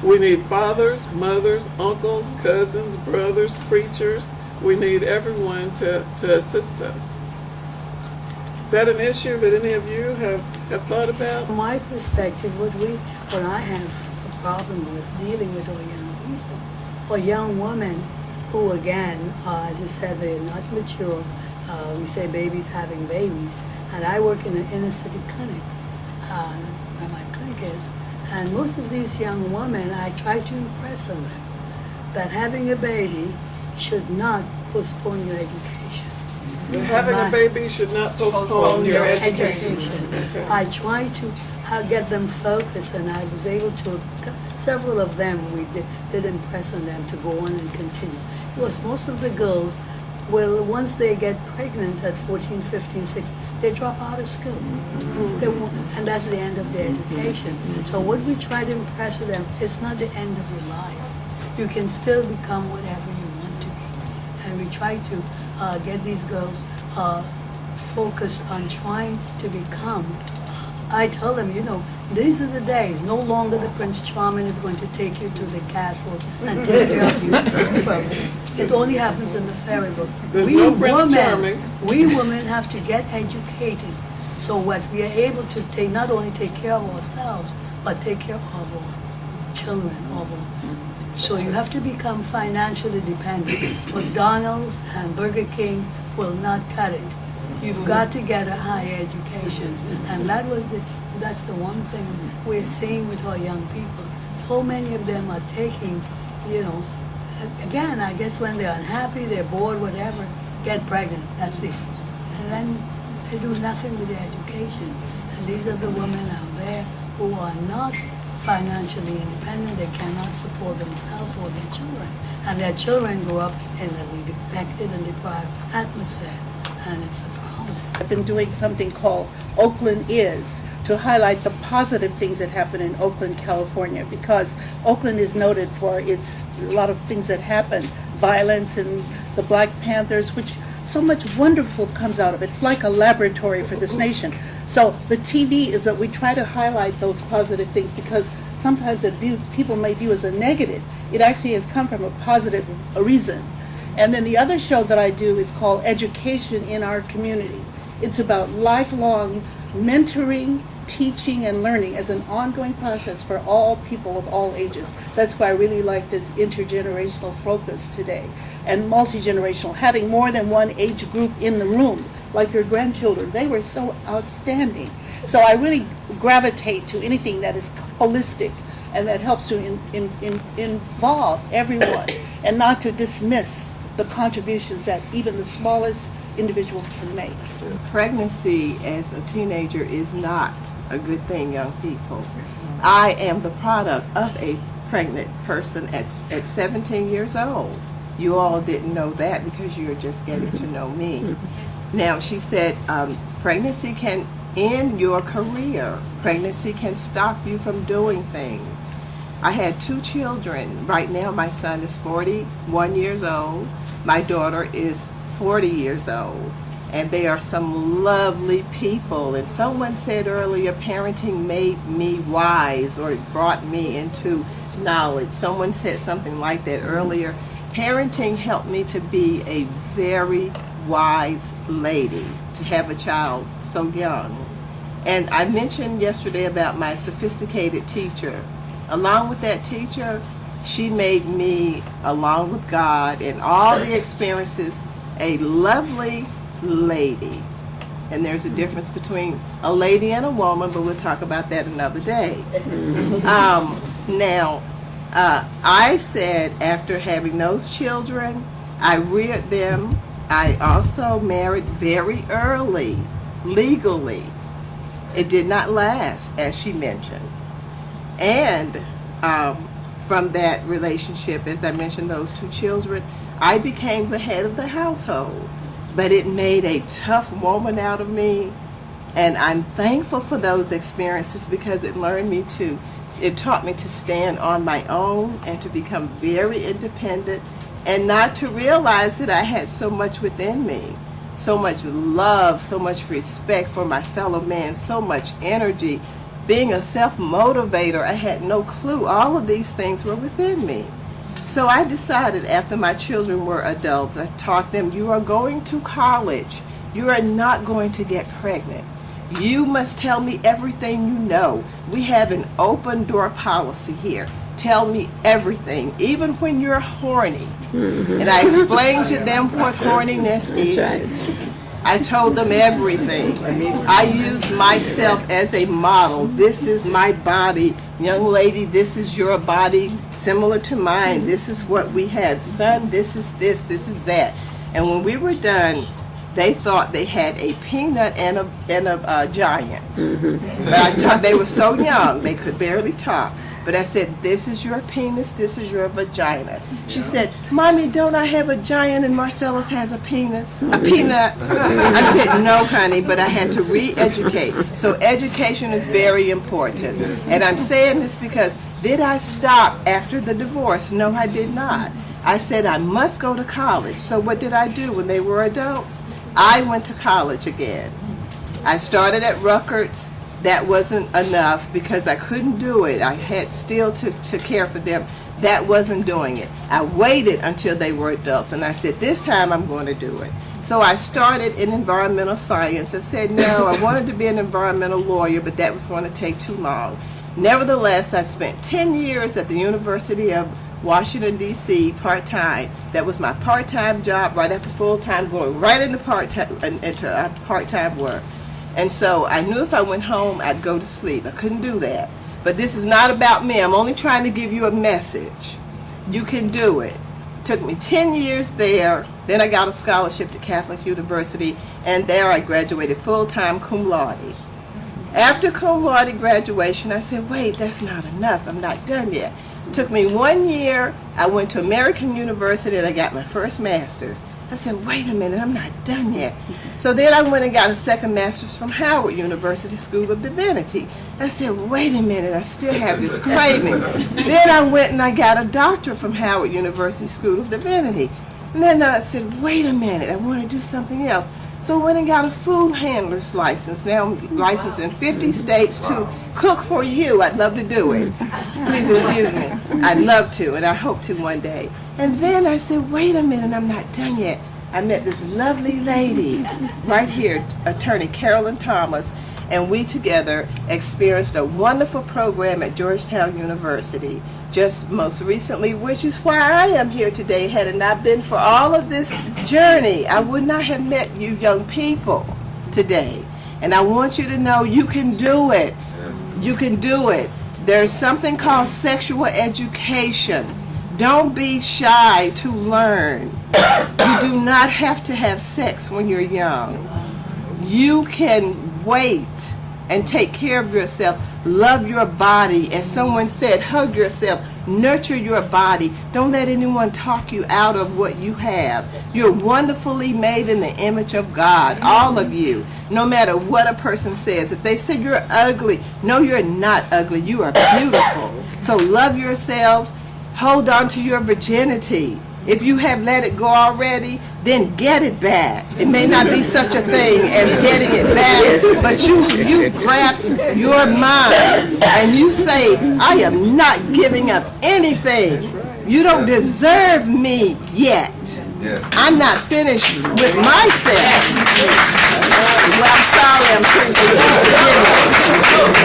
Speaker 5: We need fathers, mothers, uncles, cousins, brothers, preachers. We need everyone to assist us. Is that an issue that any of you have thought about?
Speaker 4: From my perspective, what I have a problem with dealing with our young people, or young women who, again, as you said, they're not mature. We say babies having babies. And I work in an inner city clinic, where my clinic is. And most of these young women, I try to impress on them that having a baby should not postpone your education.
Speaker 5: Having a baby should not postpone your education. Okay.
Speaker 4: I try to get them focused, and I was able to, several of them, we did impress on them to go on and continue. Because most of the girls, well, once they get pregnant at 14, 15, 16, they drop out of school. They won't, and that's the end of their education. So what we try to impress with them, it's not the end of your life. You can still become whatever you want to be. And we try to get these girls focused on trying to become. I tell them, these are the days. No longer the Prince Charming is going to take you to the castle and take care of you. It only happens in the fairy book. We women have to get educated, so what we are able to not only take care of ourselves, but take care of our children. So you have to become financially dependent. McDonald's and Burger King will not cut it. You've got to get a higher education, and that's the one thing we're seeing with our young people. So many of them are taking, again, I guess when they're unhappy, they're bored, whatever, get pregnant, that's it. And then they do nothing with their education. And these are the women out there who are not financially independent, they cannot support themselves or their children. And their children grow up in a neglected and deprived atmosphere, and it's a problem.
Speaker 24: I've been doing something called Oakland Is, to highlight the positive things that happen in Oakland, California, because Oakland is noted for a lot of things that happen, violence and the Black Panthers, which so much wonderful comes out of it. It's like a laboratory for this nation. So the TV is that we try to highlight those positive things, because sometimes people may view as a negative. It actually has come from a positive reason. And then the other show that I do is called Education in Our Community. It's about lifelong mentoring, teaching, and learning as an ongoing process for all people of all ages. That's why I really like this intergenerational focus today, and multi-generational, having more than one age group in the room, like your grandchildren. They were so outstanding. So I really gravitate to anything that is holistic and that helps to involve everyone and not to dismiss the contributions that even the smallest individual can make.
Speaker 14: Pregnancy as a teenager is not a good thing, young people. I am the product of a pregnant person at 17 years old. You all didn't know that because you're just getting to know me. Now, she said pregnancy can end your career. Pregnancy can stop you from doing things. I had 2 children. Right now, my son is 41 years old. My daughter is 40 years old, and they are some lovely people. And someone said earlier, parenting made me wise, or it brought me into knowledge. Someone said something like that earlier. Parenting helped me to be a very wise lady, to have a child so young. And I mentioned yesterday about my sophisticated teacher. Along with that teacher, she made me, along with God and all the experiences, a lovely lady. And there's a difference between a lady and a woman, but we'll talk about that another day. Now, I said after having those children, I reared them. I also married very early, legally. It did not last, as she mentioned. And from that relationship, as I mentioned, those 2 children, I became the head of the household. but it made a tough woman out of me. And I'm thankful for those experiences because it taught me to stand on my own and to become very independent and not to realize that I had so much within me, so much love, so much respect for my fellow man, so much energy. Being a self-motivator, I had no clue. All of these things were within me. So I decided after my children were adults, I taught them, you are going to college. You are not going to get pregnant. You must tell me everything you know. We have an open door policy here. Tell me everything, even when you're horny. And I explained to them what horniness is. I told them everything. I used myself as a model. This is my body. Young lady, this is your body, similar to mine. This is what we have. Son, this is this is that. And when we were done, they thought they had a peanut and a giant. But they were so young, they could barely talk. But I said, this is your penis, this is your vagina. She said, Mommy, don't I have a giant and Marcellus has a penis, a peanut? I said, no, honey, but I had to re-educate. So education is very important. And I'm saying this because did I stop after the divorce? No, I did not. I said I must go to college. So what did I do when they were adults? I went to college again. I started at Rutgers. That wasn't enough because I couldn't do it. I had still to care for them. That wasn't doing it. I waited until they were adults and I said, this time I'm going to do it. So I started in environmental science. I said, no, I wanted to be an environmental lawyer, but that was going to take too long. Nevertheless, I spent 10 years at the University of Washington, D.C., part-time. That was my part-time job right after full-time, going right into part-time work. And so I knew if I went home, I'd go to sleep. I couldn't do that. But this is not about me. I'm only trying to give you a message. You can do it. Took me 10 years there. Then I got a scholarship to Catholic University, and there I graduated full-time cum laude. After cum laude graduation, I said, wait, that's not enough. I'm not done yet. Took me 1 year. I went to American University, and I got my first master's. I said, wait a minute, I'm not done yet. So then I went and got a second master's from Howard University School of Divinity. I said, wait a minute, I still have this craving. Then I went and I got a doctorate from Howard University School of Divinity. And then I said, wait a minute, I want to do something else. So I went and got a food handler's license. Now I'm licensed in 50 states to cook for you. I'd love to do it. Please excuse me. I'd love to, and I hope to one day. And then I said, wait a minute, I'm not done yet. I met this lovely lady right here, attorney Carolyn Thomas, and we together experienced a wonderful program at Georgetown University just most recently, which is why I am here today. Had it not been for all of this journey, I would not have met you young people today. And I want you to know you can do it. You can do it. There's something called sexual education. Don't be shy to learn. You do not have to have sex when you're young. You can wait and take care of yourself. Love your body. As someone said, hug yourself. Nurture your body. Don't let anyone talk you out of what you have. You're wonderfully made in the image of God, all of you. No matter what a person says. If they say you're ugly, no, you're not ugly. You are beautiful. So love yourselves. Hold on to your virginity. If you have let it go already, then get it back. It may not be such a thing as getting it back, but you grasp your mind and you say, I am not giving up anything. You don't deserve me yet. I'm not finished with myself. Well, I'm sorry, I'm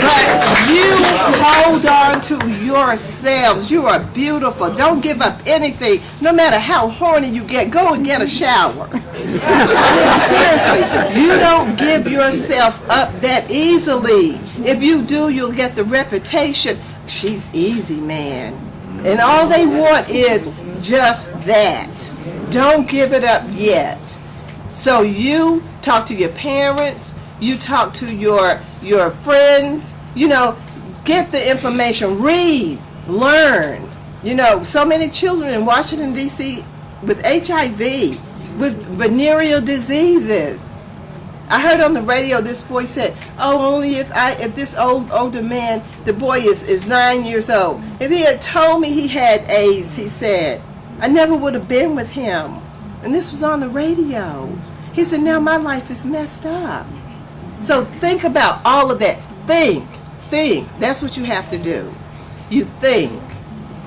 Speaker 14: but you hold on to yourselves. You are beautiful. Don't give up anything. No matter how horny you get, go and get a shower. I mean, seriously, you don't give yourself up that easily. If you do, you'll get the reputation. She's easy, man. And all they want is just that. Don't give it up yet. So you talk to your parents, you talk to your friends, get the information, read, learn. So many children in Washington, D.C. with HIV, with venereal diseases. I heard on the radio this boy said, "Oh, only if this older man, the boy is 9 years old. If he had told me he had AIDS," he said, "I never would have been with him." And this was on the radio. He said, "Now my life is messed up." So think about all of that. Think. That's what you have to do. You think.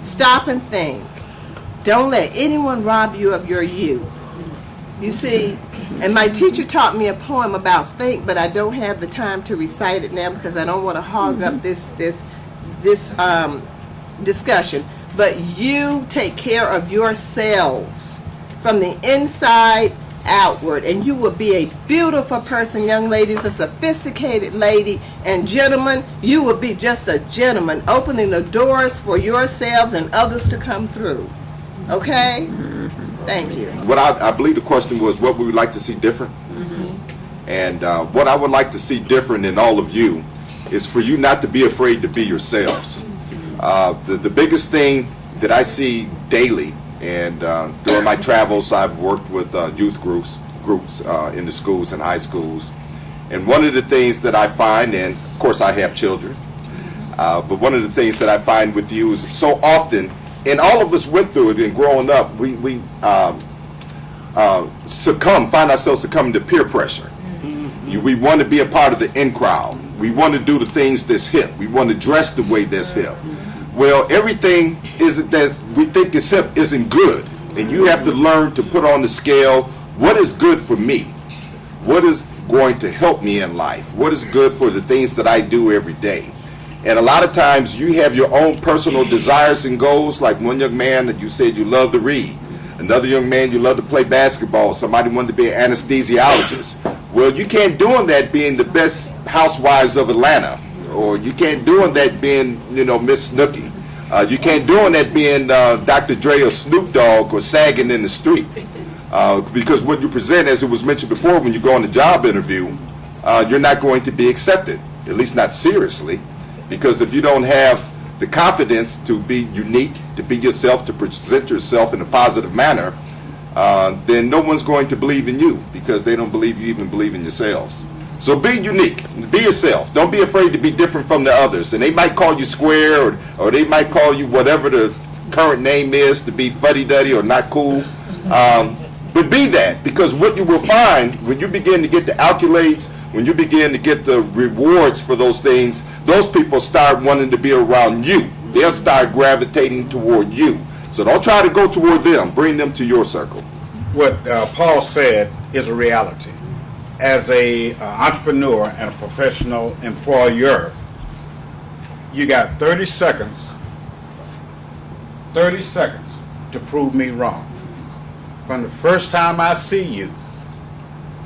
Speaker 14: Stop and think. Don't let anyone rob you of your youth. You see, and my teacher taught me a poem about think, but I don't have the time to recite it now because I don't want to hog up this discussion. But you take care of yourselves from the inside outward, and you will be a beautiful person, young ladies, a sophisticated lady, and gentlemen, you will be just a gentleman, opening the doors for yourselves and others to come through. Okay? Thank you.
Speaker 23: What I believe the question was, what we would like to see different? And what I would like to see different in all of you is for you not to be afraid to be yourselves. The biggest thing that I see daily, and during my travels, I've worked with youth groups in the schools and high schools. And one of the things that I find, and of course I have children, but one of the things that I find with you is so often, and all of us went through it in growing up, we find ourselves succumbing to peer pressure. We want to be a part of the in crowd. We want to do the things that's hip. We want to dress the way that's hip. Well, everything that we think is hip isn't good. And you have to learn to put on the scale, what is good for me? What is going to help me in life? What is good for the things that I do every day? And a lot of times you have your own personal desires and goals. Like one young man that you said you love to read. Another young man, you love to play basketball. Somebody wanted to be an anesthesiologist. Well, you can't do that being the best housewives of Atlanta. Or you can't do that being, Miss Snooki. You can't do that being Dr. Dre or Snoop Dogg or sagging in the street. Because what you present, as it was mentioned before, when you go on a job interview, you're not going to be accepted, at least not seriously. Because if you don't have the confidence to be unique, to be yourself, to present yourself in a positive manner, then no one's going to believe in you because they don't believe you even believe in yourselves. So be unique, be yourself. Don't be afraid to be different from the others. And they might call you square or they might call you whatever the current name is, to be fuddy-duddy or not cool. But be that, because what you will find when you begin to get the accolades, when you begin to get the rewards for those things, those people start wanting to be around you. They'll start gravitating toward you. So don't try to go toward them. Bring them to your circle.
Speaker 17: What Paul said is a reality. As a entrepreneur and a professional employer, you got 30 seconds to prove me wrong. From the first time I see you,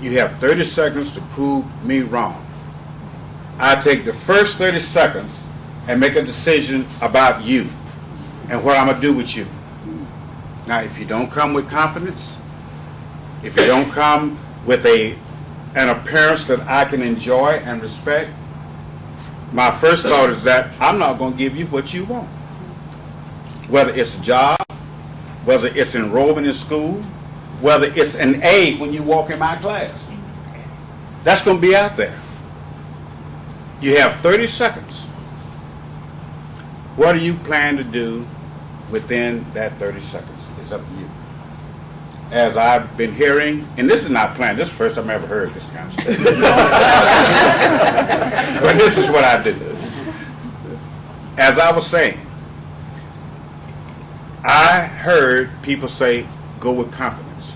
Speaker 17: you have 30 seconds to prove me wrong. I take the first 30 seconds and make a decision about you and what I'm going to do with you. Now, if you don't come with confidence, if you don't come with an appearance that I can enjoy and respect, my first thought is that I'm not going to give you what you want. Whether it's a job, whether it's enrollment in school, whether it's an A when you walk in my class. That's going to be out there. You have 30 seconds. What do you plan to do within that 30 seconds? It's up to you. As I've been hearing, and this is not planned, this is the first time I ever heard this kind of stuff. But this is what I do. As I was saying, I heard people say, go with confidence.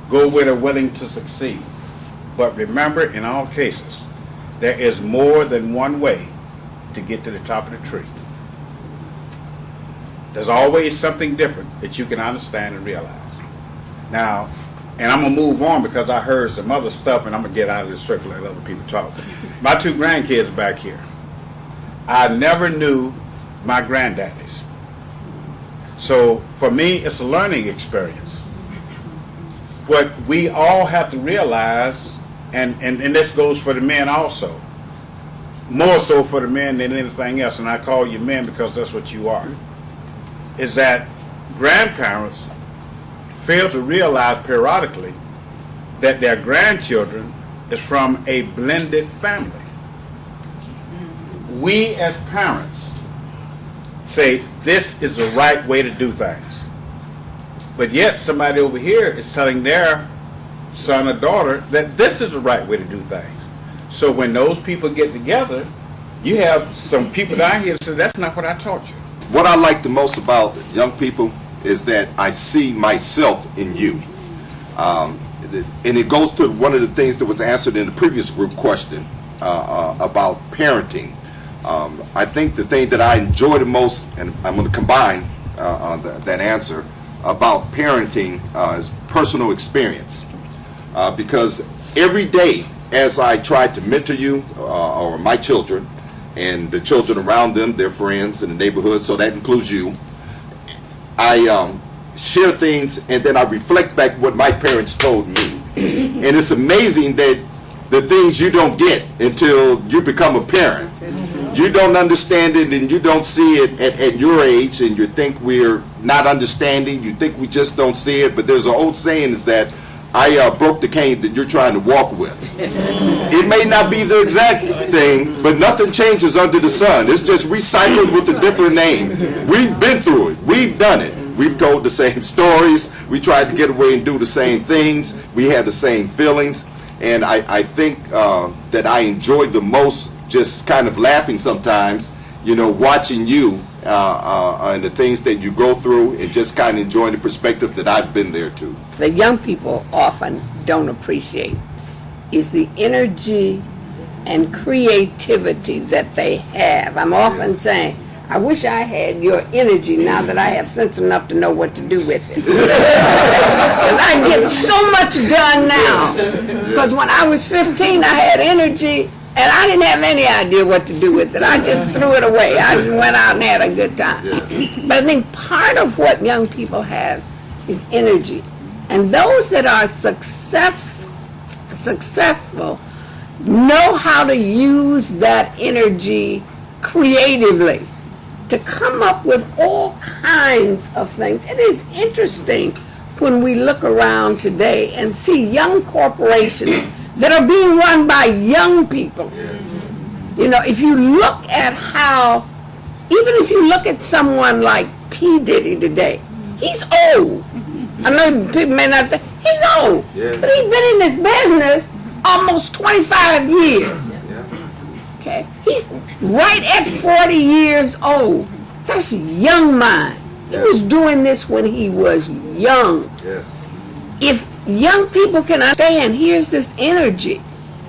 Speaker 17: Go where they're willing to succeed. But remember, in all cases, there is more than one way to get to the top of the tree. There's always something different that you can understand and realize. Now, and I'm going to move on because I heard some other stuff and I'm going to get out of this circle and let other people talk. My two grandkids are back here. I never knew my granddaddies. So for me, it's a learning experience. What we all have to realize, and this goes for the men also, more so for the men than anything else, and I call you men because that's what you are, is that grandparents fail to realize periodically that their grandchildren is from a blended family. We as parents say this is the right way to do things, but yet somebody over here is telling their son or daughter that this is the right way to do things. So when those people get together, you have some people down here that say that's not what I taught you.
Speaker 23: What I like the most about young people is that I see myself in you. And it goes to one of the things that was answered in the previous group question about parenting. I think the thing that I enjoy the most, and I'm going to combine that answer, about parenting is personal experience. Because every day as I try to mentor you or my children and the children around them, their friends in the neighborhood, so that includes you, I share things and then I reflect back what my parents told me. And it's amazing that the things you don't get until you become a parent. You don't understand it and you don't see it at your age, and you think we're not understanding, you think we just don't see it, but there's an old saying is that I broke the cane that you're trying to walk with. It may not be the exact thing, but nothing changes under the sun. It's just recycled with a different name. We've been through it. We've done it. We've told the same stories. We tried to get away and do the same things. We had the same feelings. And I think that I enjoy the most just kind of laughing sometimes, you know, watching you and the things that you go through, and just kind of enjoying the perspective that I've been there too.
Speaker 13: The young people often don't appreciate is the energy and creativity that they have. I'm often saying, I wish I had your energy now that I have sense enough to know what to do with it. Because I get so much done now. Because when I was 15, I had energy, and I didn't have any idea what to do with it. I just threw it away. I just went out and had a good time. But I think part of what young people have is energy. And those that are successful know how to use that energy creatively to come up with all kinds of things. It is interesting when we look around today and see young corporations that are being run by young people. You know, if you look at how, even if you look at someone like P. Diddy today, he's old. I know people may not say, he's old, but he's been in this business almost 25 years. Okay, he's right at 40 years old. That's a young mind. He was doing this when he was young. If young people can understand, here's this energy,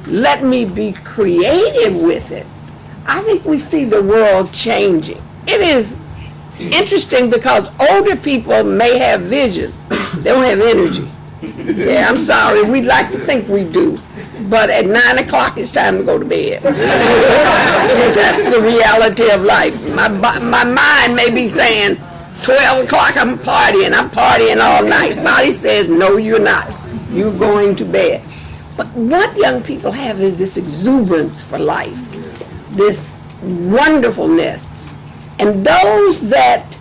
Speaker 13: let me be creative with it, I think we see the world changing. It is interesting because older people may have vision, they don't have energy. Yeah, I'm sorry, we'd like to think we do, but at 9 o'clock it's time to go to bed. That's the reality of life. My mind may be saying 12 o'clock I'm partying all night. Body says, no, you're not. You're going to bed. But what young people have is this exuberance for life, this wonderfulness. And those that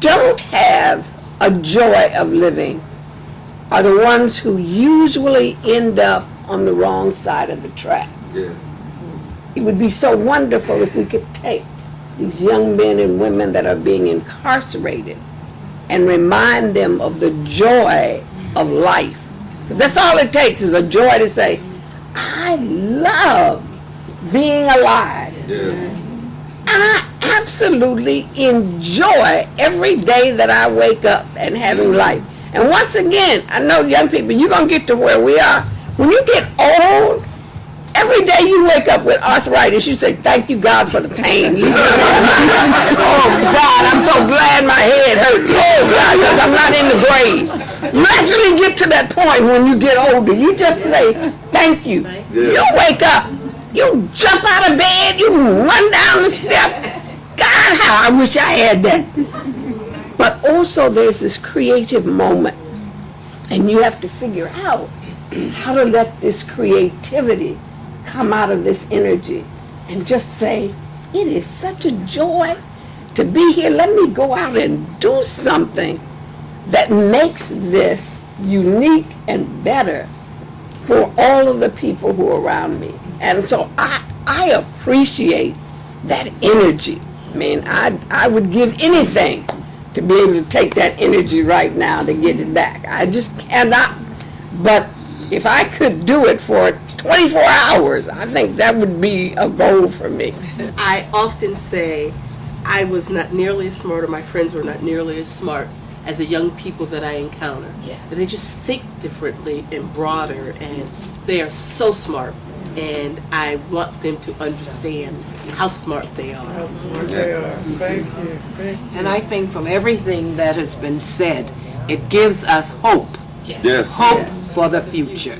Speaker 13: don't have a joy of living are the ones who usually end up on the wrong side of the track. It would be so wonderful if we could take these young men and women that are being incarcerated and remind them of the joy of life. Because that's all it takes, is a joy to say, I love being alive. I absolutely enjoy every day that I wake up and having life. And once again, I know young people, you're going to get to where we are. When you get old, every day you wake up with arthritis, you say, thank you, God, for the pain. Oh, God, I'm so glad my head hurts. Oh, God, because I'm not in the grave. You actually get to that point when you get older. You just say, thank you. You wake up. You jump out of bed. You run down the steps. God, how I wish I had that. But also there's this creative moment. And you have to figure out how to let this creativity come out of this energy and just say, it is such a joy to be here. Let me go out and do something that makes this unique and better for all of the people who are around me. And so I appreciate that energy. I mean, I would give anything to be able to take that energy right now to get it back. I just cannot. But if I could do it for 24 hours, I think that would be a goal for me.
Speaker 14: I often say I was not nearly as smart, or my friends were not nearly as smart as the young people that I encounter.
Speaker 13: Yeah.
Speaker 14: They just think differently and broader, and they are so smart. And I want them to understand how smart they are.
Speaker 5: How smart they are. Thank you. Thank you.
Speaker 12: And I think from everything that has been said, it gives us hope.
Speaker 23: Yes.
Speaker 12: Hope for the future.